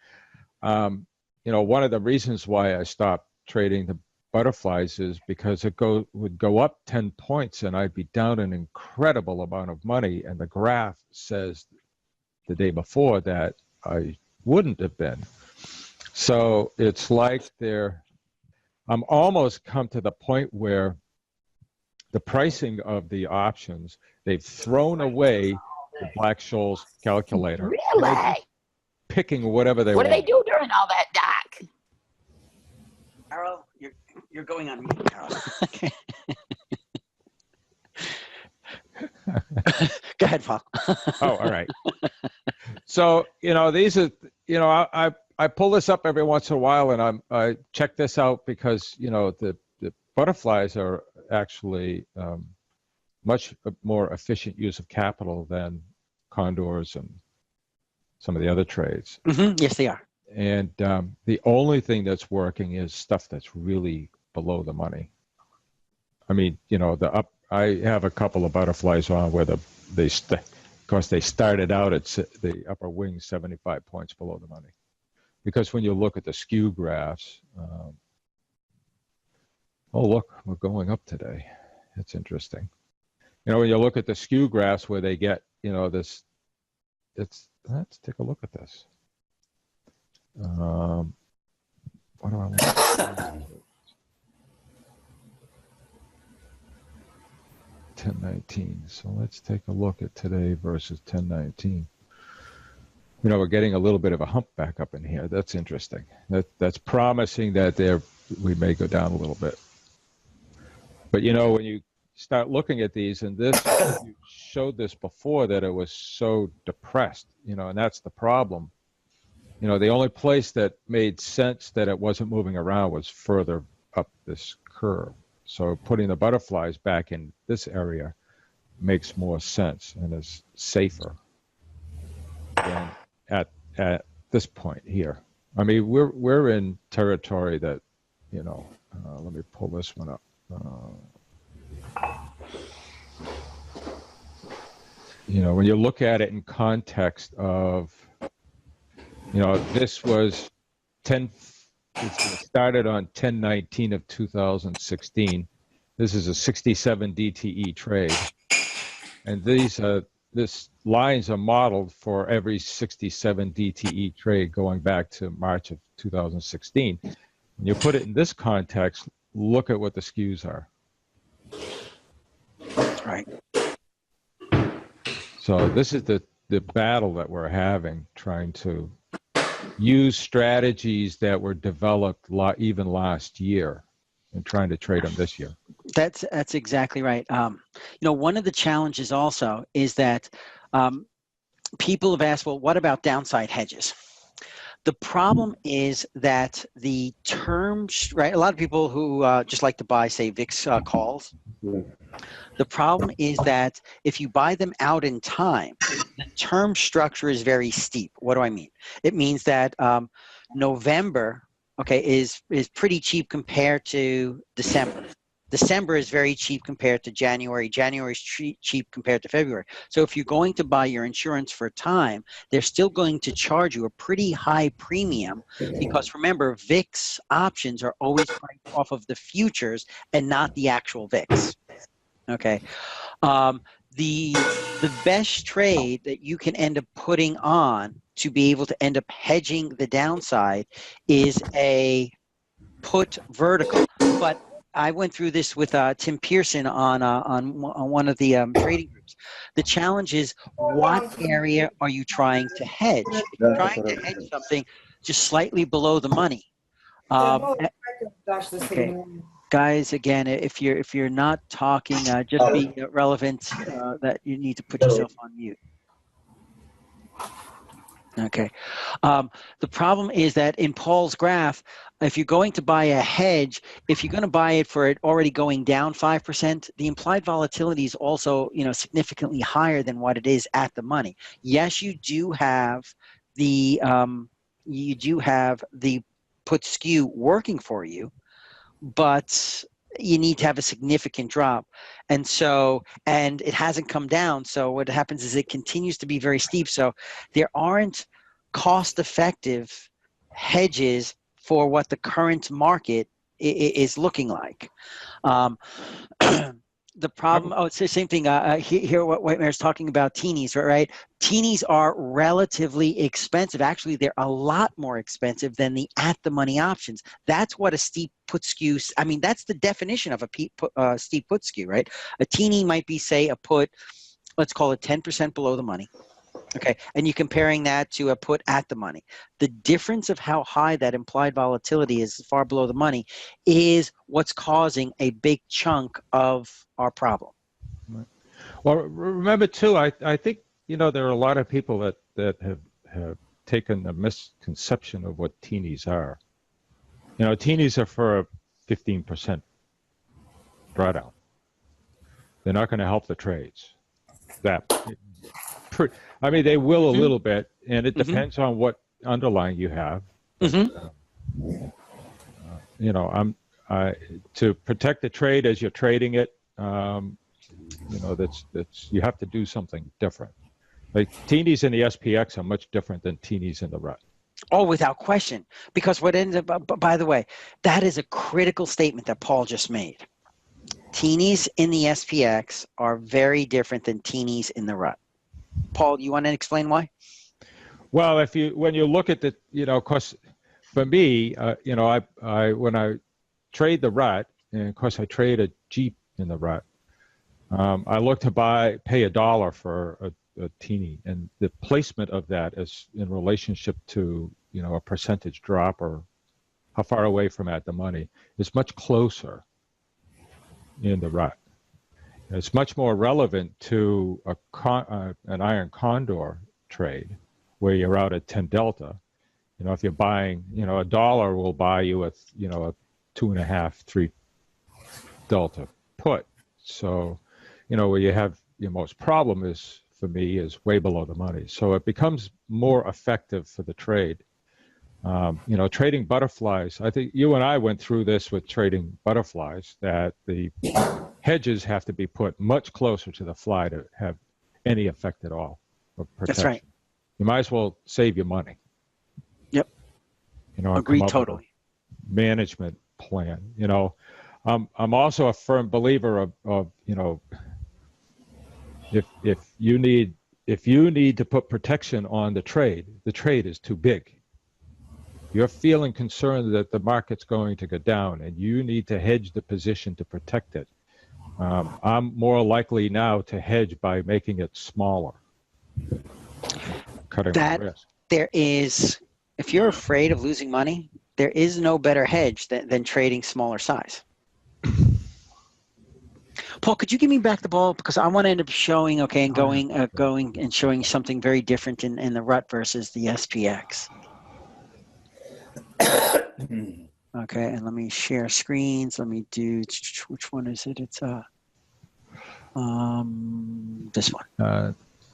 [SPEAKER 3] one of the reasons why I stopped trading the butterflies is because it would go up 10 points and I'd be down an incredible amount of money. And the graph says the day before that I wouldn't have been. So it's like I'm almost come to the point where the pricing of the options, they've thrown away the Black-Scholes calculator.
[SPEAKER 5] Really?
[SPEAKER 3] Picking whatever they
[SPEAKER 5] What
[SPEAKER 3] want.
[SPEAKER 5] do they do during all that, Doc?
[SPEAKER 1] Carol, you're going on mute, Carol. Go ahead, Paul.
[SPEAKER 3] Oh, all right. So, these are, I pull this up every once in a while and I check this out because, the butterflies are actually much more efficient use of capital than condors and some of the other trades.
[SPEAKER 1] Mm-hmm. Yes, they are.
[SPEAKER 3] And the only thing that's working is stuff that's really below the money. I mean, I have a couple of butterflies on where of course they started out at the upper wing 75 points below the money. Because when you look at the skew graphs, oh look, we're going up today. It's interesting. When you look at the skew graphs where they get, let's take a look at this. What do I want? 1019. So let's take a look at today versus 1019. We're getting a little bit of a hump back up in here. That's interesting. That's promising that we may go down a little bit. But when you start looking at these, and this, you showed this before, that it was so depressed, and that's the problem. The only place that made sense that it wasn't moving around was further up this curve. So putting the butterflies back in this area makes more sense and is safer than at this point here. I mean, we're in territory that, let me pull this one up. When you look at it in context of, this was it started on 10/19 of 2016. This is a 67 DTE trade. And this lines are modeled for every 67 DTE trade going back to March of 2016. When you put it in this context, look at what the skews are.
[SPEAKER 1] Right.
[SPEAKER 3] So this is the battle that we're having, trying to use strategies that were developed even last year and trying to trade them this year.
[SPEAKER 1] That's exactly right. One of the challenges also is that people have asked, well, what about downside hedges? The problem is that the terms, right? A lot of people who just like to buy, say, VIX calls. The problem is that if you buy them out in time, the term structure is very steep. What do I mean? It means that November, is pretty cheap compared to December. December is very cheap compared to January. January is cheap compared to February. So if you're going to buy your insurance for time, they're still going to charge you a pretty high premium because remember, VIX options are always priced off of the futures and not the actual VIX. Okay. The best trade that you can end up putting on to be able to end up hedging the downside is a put vertical. But I went through this with Tim Pearson on one of the trading groups. The challenge is, what area are you trying to hedge? If you're trying to hedge something just slightly below the money. Okay. Guys, again, if you're not talking, just be relevant. That you need to put yourself on mute. Okay. The problem is that in Paul's graph, if you're going to buy a hedge, if you're going to buy it for it already going down 5%, the implied volatility is also, significantly higher than what it is at the money. Yes, you do have the put skew working for you, but you need to have a significant drop. And it hasn't come down. So what happens is it continues to be very steep. So there aren't cost-effective hedges for what the current market is looking like. The problem, it's the same thing here what Whitemare's talking about, teenies, right? Teenies are relatively expensive. Actually, they're a lot more expensive than the at-the-money options. That's what a steep put skew, that's the definition of a steep put skew, right? A teenie might be, say, a put, let's call it 10% below the money. Okay, and you're comparing that to a put at the money. The difference of how high that implied volatility is far below the money is what's causing a big chunk of our problem.
[SPEAKER 3] Right. Well, remember too, I think, there are a lot of people that have taken a misconception of what teenies are. Teenies are for a 15% drawdown. They're not going to help the trades. They will a little bit, and it depends on what underlying you have. To protect the trade as you're trading it, that's you have to do something different. Like teenies in the SPX are much different than teenies in the rut.
[SPEAKER 1] Oh, without question. Because what ends up, by the way, that is a critical statement that Paul just made. Teenies in the SPX are very different than teenies in the rut. Paul, you want to explain why?
[SPEAKER 3] Well, when you look at the, of course, for me, when I trade the rut, and of course I trade a Jeep in the rut, I look to pay $1 for a teenie, and the placement of that is in relationship to, a percentage drop or how far away from at the money is much closer in the rut. It's much more relevant to an iron condor trade where you're out at 10 delta. If you're buying, $1 will buy you a 2.5, 3 delta put. So, where you have your most problem is, for me, is way below the money. So it becomes more effective for the trade. Trading butterflies, I think you and I went through this with trading butterflies, that the hedges have to be put much closer to the fly to have any effect at all of protection.
[SPEAKER 1] That's right.
[SPEAKER 3] You might as well save your money.
[SPEAKER 1] Yep. Agree totally.
[SPEAKER 3] Management plan. I'm also a firm believer of if you need to put protection on the trade is too big. You're feeling concerned that the market's going to go down and you need to hedge the position to protect it. I'm more likely now to hedge by making it smaller, cutting the risk.
[SPEAKER 1] If you're afraid of losing money, there is no better hedge than trading smaller size. Paul, could you give me back the ball, because I want to end up showing, and going and showing something very different in the rut versus the SPX. Okay, and let me share screens. Let me do, which one is it? It's this one.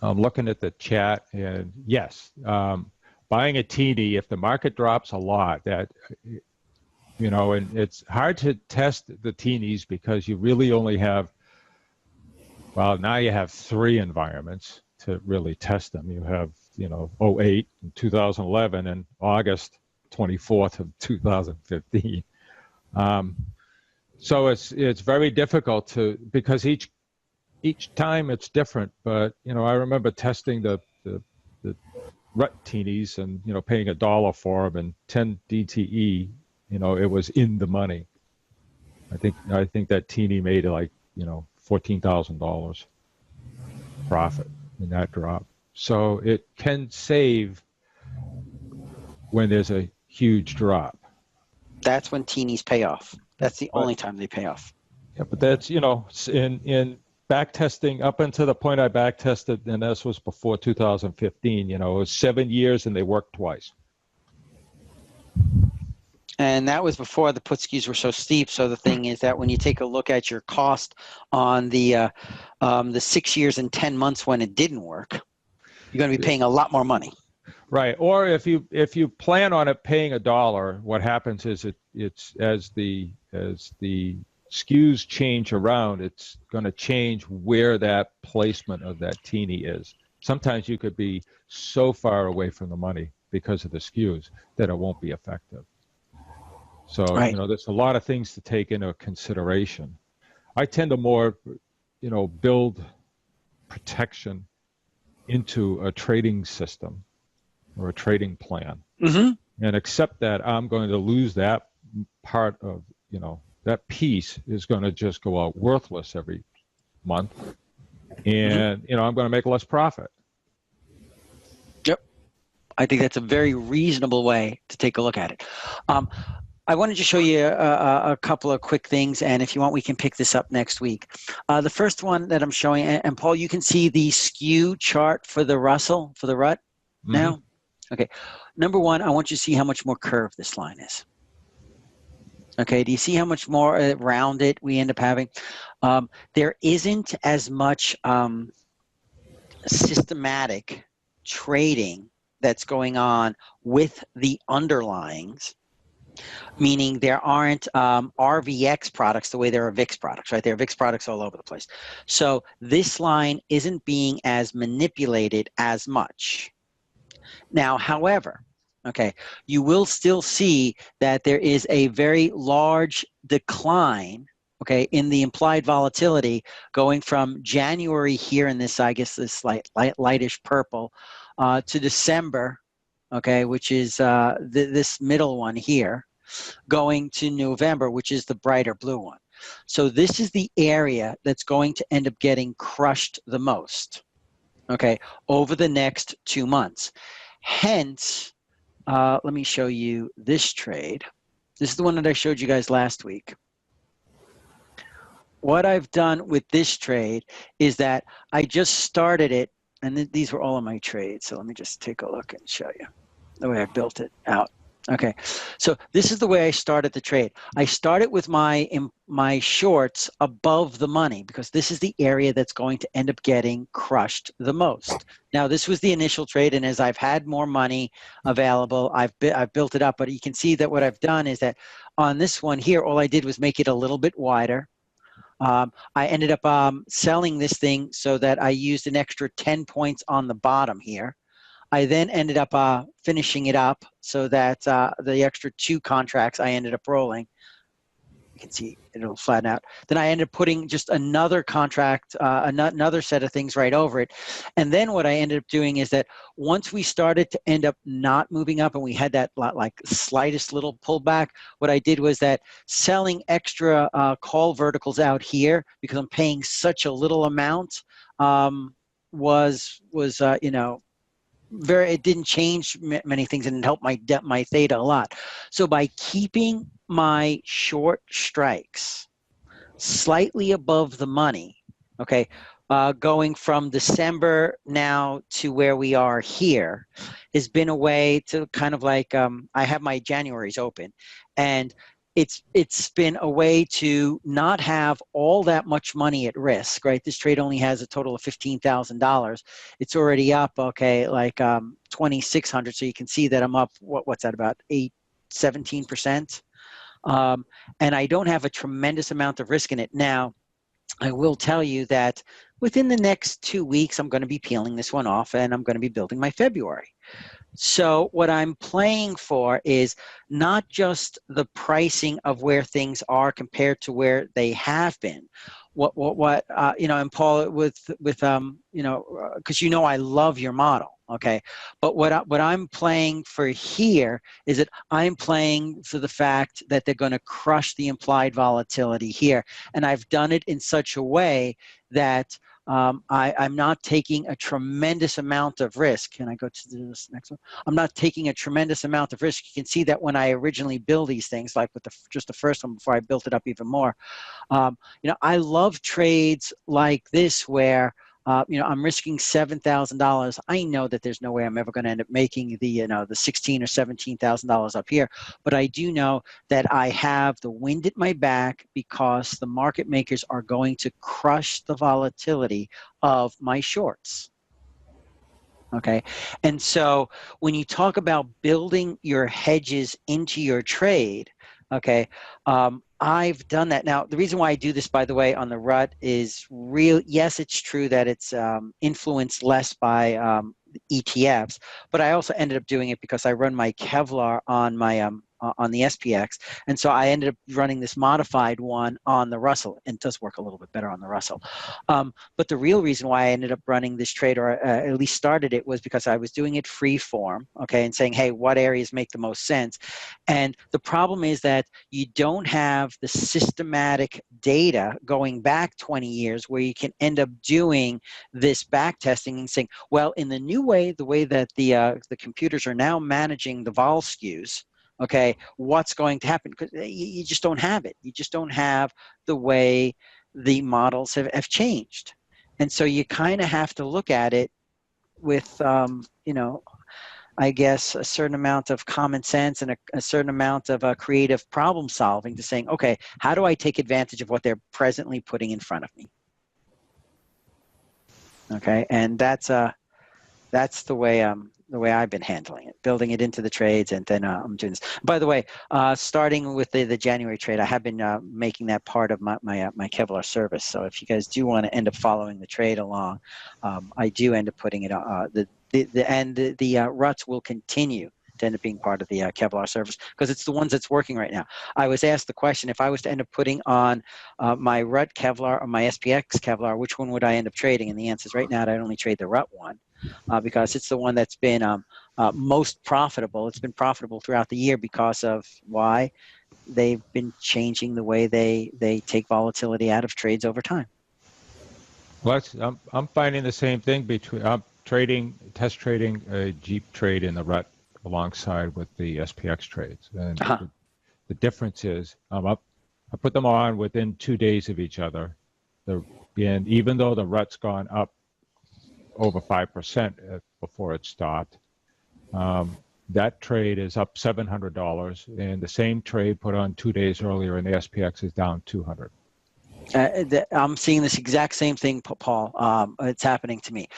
[SPEAKER 3] I'm looking at the chat, and yes, buying a teenie, if the market drops a lot, and it's hard to test the teenies because you really only have, now you have 3 environments to really test them. You have, 08 and 2011 and August 24th of 2015. So it's very difficult because each time it's different. But I remember testing the rut teenies and paying $1 for them, and 10 DTE. It was in the money. I think that teenie made like $14,000 profit in that drop. So it can save when there's a huge drop.
[SPEAKER 1] That's when teenies pay off. That's the only time they pay off.
[SPEAKER 3] Yeah, but that's in back testing up until the point I back tested, and this was before 2015. You know, it was 7 years, and they worked twice.
[SPEAKER 1] And that was before the put skews were so steep. So the thing is that when you take a look at your cost on the 6 years and 10 months when it didn't work, you're going to be paying a lot more money.
[SPEAKER 3] Right. Or if you plan on it paying $1, what happens is it's as the skews change around, it's going to change where that placement of that teeny is. Sometimes you could be so far away from the money because of the skews that it won't be effective. So,
[SPEAKER 1] right.
[SPEAKER 3] You know, there's a lot of things to take into consideration. I tend to more, you know, build protection into a trading system or a trading plan, and accept that I'm going to lose that part of, you know, that piece is going to just go out worthless every month, and you know, I'm going to make less profit.
[SPEAKER 1] Yep. I think that's a very reasonable way to take a look at it. I wanted to show you a couple of quick things, and if you want, we can pick this up next week. The first one that I'm showing, and Paul, you can see the skew chart for the Russell, for the RUT now. Okay. Number one, I want you to see how much more curved this line is. Okay, do you see how much more rounded we end up having? There isn't as much systematic trading that's going on with the underlyings, meaning there aren't RVX products the way there are VIX products, right? There are VIX products all over the place. So this line isn't being as manipulated as much. Now, however, okay, you will still see that there is a very large decline, okay, in the implied volatility going from January here in this, I guess, this lightish purple to December, okay, which is this middle one here, going to November, which is the brighter blue one. So this is the area that's going to end up getting crushed the most, okay, over the next 2 months. Hence, let me show you this trade. This is the one that I showed you guys last week. What I've done with this trade is that I just started it, and these were all of my trades. So let me just take a look and show you the way I built it out. Okay, so this is the way I started the trade. I started with my shorts above the money because this is the area that's going to end up getting crushed the most. Now, this was the initial trade, and as I've had more money available, I've built it up. But you can see that what I've done is that on this one here, all I did was make it a little bit wider. I ended up selling this thing so that I used an extra 10 points on the bottom here. I then ended up finishing it up so that the extra 2 contracts I ended up rolling. You can see it'll flatten out. Then I ended up putting just another contract, another set of things right over it. And then what I ended up doing is that once we started to end up not moving up and we had that like slightest little pullback, what I did was that selling extra call verticals out here because I'm paying such a little amount was you know, it didn't change many things, and it helped my theta a lot. So by keeping my short strikes slightly above the money, okay, going from December now to where we are here has been a way to kind of like I have my Januaries open, and it's been a way to not have all that much money at risk, right? This trade only has a total of $15,000. It's already up, okay, like 2,600. So you can see that I'm up. What's that, about 17%? And I don't have a tremendous amount of risk in it. Now, I will tell you that within the next 2 weeks, I'm going to be peeling this one off, and I'm going to be building my February. So what I'm playing for is not just the pricing of where things are compared to where they have been. What you know, and Paul, with you know, because you know I love your model, okay. But what I'm playing for here is that I'm playing for the fact that they're going to crush the implied volatility here, and I've done it in such a way that I'm not taking a tremendous amount of risk. Can I go to this next one? I'm not taking a tremendous amount of risk. You can see that when I originally build these things, like with just the first one before I built it up even more, I love trades like this where I'm risking $7,000. I know that there's no way I'm ever going to end up making the $16,000 or $17,000 up here, but I do know that I have the wind at my back because the market makers are going to crush the volatility of my shorts. Okay, and so when you talk about building your hedges into your trade, okay, I've done that. Now, the reason why I do this, by the way, on the RUT is yes, it's true that it's influenced less by ETFs, but I also ended up doing it because I run my Kevlar on my on the SPX, and so I ended up running this modified one on the Russell, and it does work a little bit better on the Russell. But the real reason why I ended up running this trade, or at least started it, was because I was doing it free form, okay, and saying, hey, what areas make the most sense? And the problem is that you don't have the systematic data going back 20 years where you can end up doing this back testing and saying, well, in the new way, the way that the computers are now managing the vol skews, okay, what's going to happen? Because you just don't have it. You just don't have the way the models have changed. And so you kind of have to look at it with, I guess, a certain amount of common sense and a certain amount of creative problem solving to saying, okay, how do I take advantage of what they're presently putting in front of me? Okay, and that's the way I've been handling it, building it into the trades, and then I'm doing this. By the way, starting with the January trade, I have been making that part of my Kevlar service. So if you guys do want to end up following the trade along, I do end up putting it the RUTs will continue to end up being part of the Kevlar service because it's the ones that's working right now. I was asked the question, if I was to end up putting on my RUT Kevlar or my SPX Kevlar, which one would I end up trading? And the answer is right now I'd only trade the RUT one because it's the one that's been most profitable. It's been profitable throughout the year because of why? They've been changing the way they take volatility out of trades over time.
[SPEAKER 3] Well, I'm finding the same thing between test trading a Jeep trade in the RUT alongside with the SPX trades, and the difference is I put them on within 2 days of each other, and even though the RUT's gone up over 5% before it stopped, that trade is up $700, and the same trade put on 2 days earlier in the SPX is down $200.
[SPEAKER 1] I'm seeing this exact same thing, Paul. It's happening to me.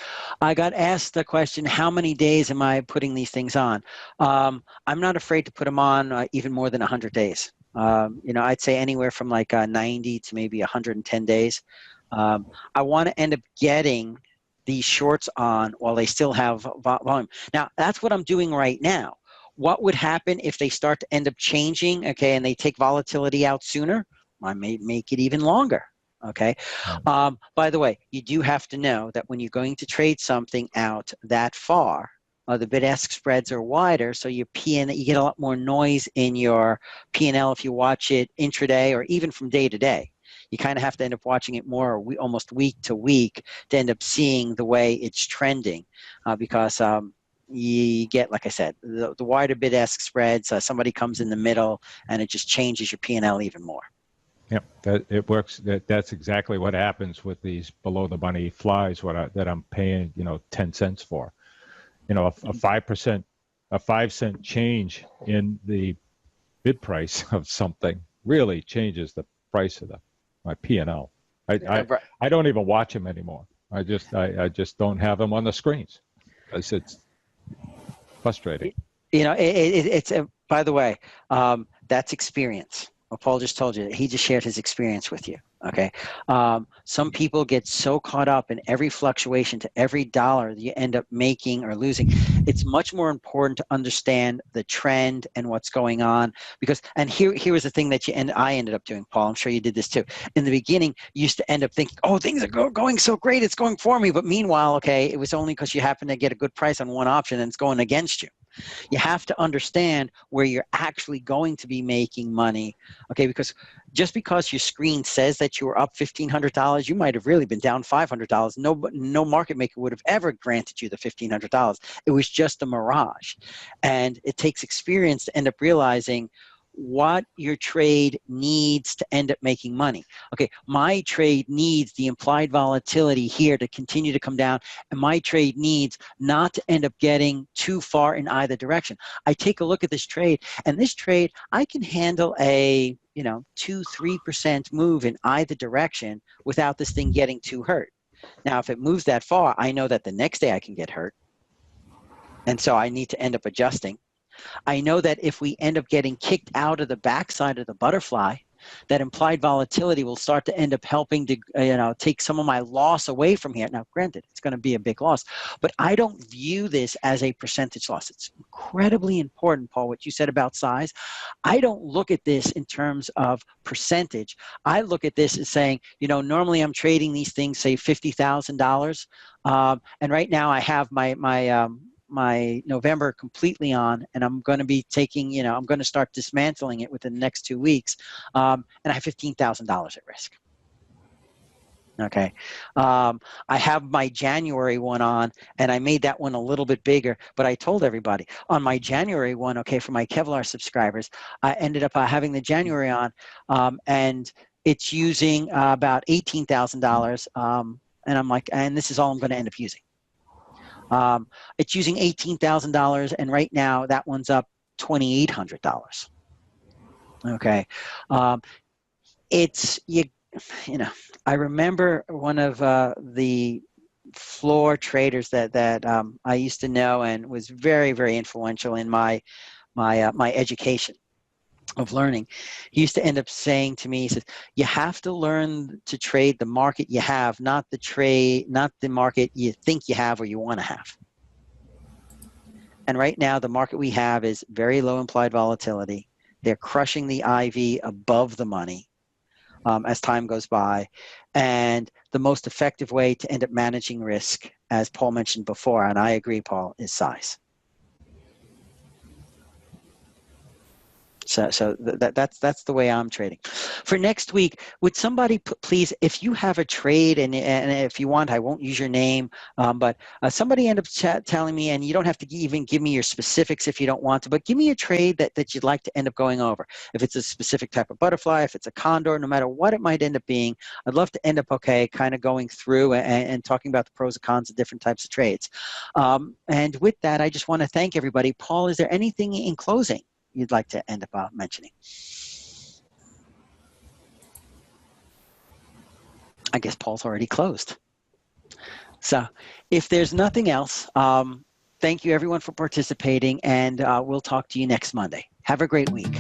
[SPEAKER 1] I got asked the question, how many days am I putting these things on? I'm not afraid to put them on even more than 100 days. I'd say anywhere from like 90 to maybe 110 days. I want to end up getting these shorts on while they still have volume. Now, that's what I'm doing right now. What would happen if they start to end up changing, okay, and they take volatility out sooner? I may make it even longer, okay? By the way, you do have to know that when you're going to trade something out that far, the bid-ask spreads are wider, so your you get a lot more noise in your P&L if you watch it intraday or even from day to day. You kind of have to end up watching it more almost week to week to end up seeing the way it's trending because you get, like I said, the wider bid-ask spreads, somebody comes in the middle, and it just changes your P&L even more.
[SPEAKER 3] Yep, it works. That's exactly what happens with these below the money flies. That I'm paying, 10 cents for, a 5%, a 5-cent change in the bid price of something really changes the price of my P&L. I don't even watch them anymore. I just don't have them on the screens. It's frustrating.
[SPEAKER 1] It's by the way, that's experience. Well, Paul just told you, he just shared his experience with you, okay? Some people get so caught up in every fluctuation to every dollar that you end up making or losing. It's much more important to understand the trend and what's going on because, and here was the thing that I ended up doing, Paul, I'm sure you did this too. In the beginning, you used to end up thinking, oh, things are going so great, it's going for me. But meanwhile, okay, it was only because you happened to get a good price on one option and it's going against you. You have to understand where you're actually going to be making money, okay? Because just because your screen says that you were up $1,500, you might have really been down $500. No market maker would have ever granted you the $1,500. It was just a mirage. And it takes experience to end up realizing what your trade needs to end up making money. Okay, my trade needs the implied volatility here to continue to come down, and my trade needs not to end up getting too far in either direction. I take a look at this trade, and this trade, I can handle a 2-3% move in either direction without this thing getting too hurt. Now, if it moves that far, I know that the next day I can get hurt, and so I need to end up adjusting. I know that if we end up getting kicked out of the backside of the butterfly, that implied volatility will start to end up helping to take some of my loss away from here. Now, granted, it's going to be a big loss, but I don't view this as a percentage loss. It's incredibly important, Paul, what you said about size. I don't look at this in terms of percentage. I look at this as saying, normally I'm trading these things, say $50,000, and right now I have my November completely on, and I'm going to be taking, I'm going to start dismantling it within the next 2 weeks, and I have $15,000 at risk. Okay. I have my January one on, and I made that one a little bit bigger, but I told everybody on my January one, okay, for my Kevlar subscribers, I ended up having the January on, and it's using about $18,000, and I'm like, and this is all I'm going to end up using. It's using $18,000, and right now that one's up $2,800. Okay, I remember one of the floor traders that I used to know and was very, very influential in my education of learning. He used to end up saying to me, he says, you have to learn to trade the market you have, not the market you think you have or you want to have. And right now, the market we have is very low implied volatility. They're crushing the IV above the money as time goes by. And the most effective way to end up managing risk, as Paul mentioned before, and I agree, Paul, is size. So that's the way I'm trading. For next week, would somebody please, if you have a trade, and if you want, I won't use your name, but somebody end up telling me, and you don't have to even give me your specifics if you don't want to, but give me a trade that you'd like to end up going over. If it's a specific type of butterfly, if it's a condor, no matter what it might end up being, I'd love to end up, kind of going through and talking about the pros and cons of different types of trades. And with that, I just want to thank everybody. Paul, is there anything in closing you'd like to end up mentioning? I guess Paul's already closed. So if there's nothing else, thank you everyone for participating, and we'll talk to you next Monday. Have a great week.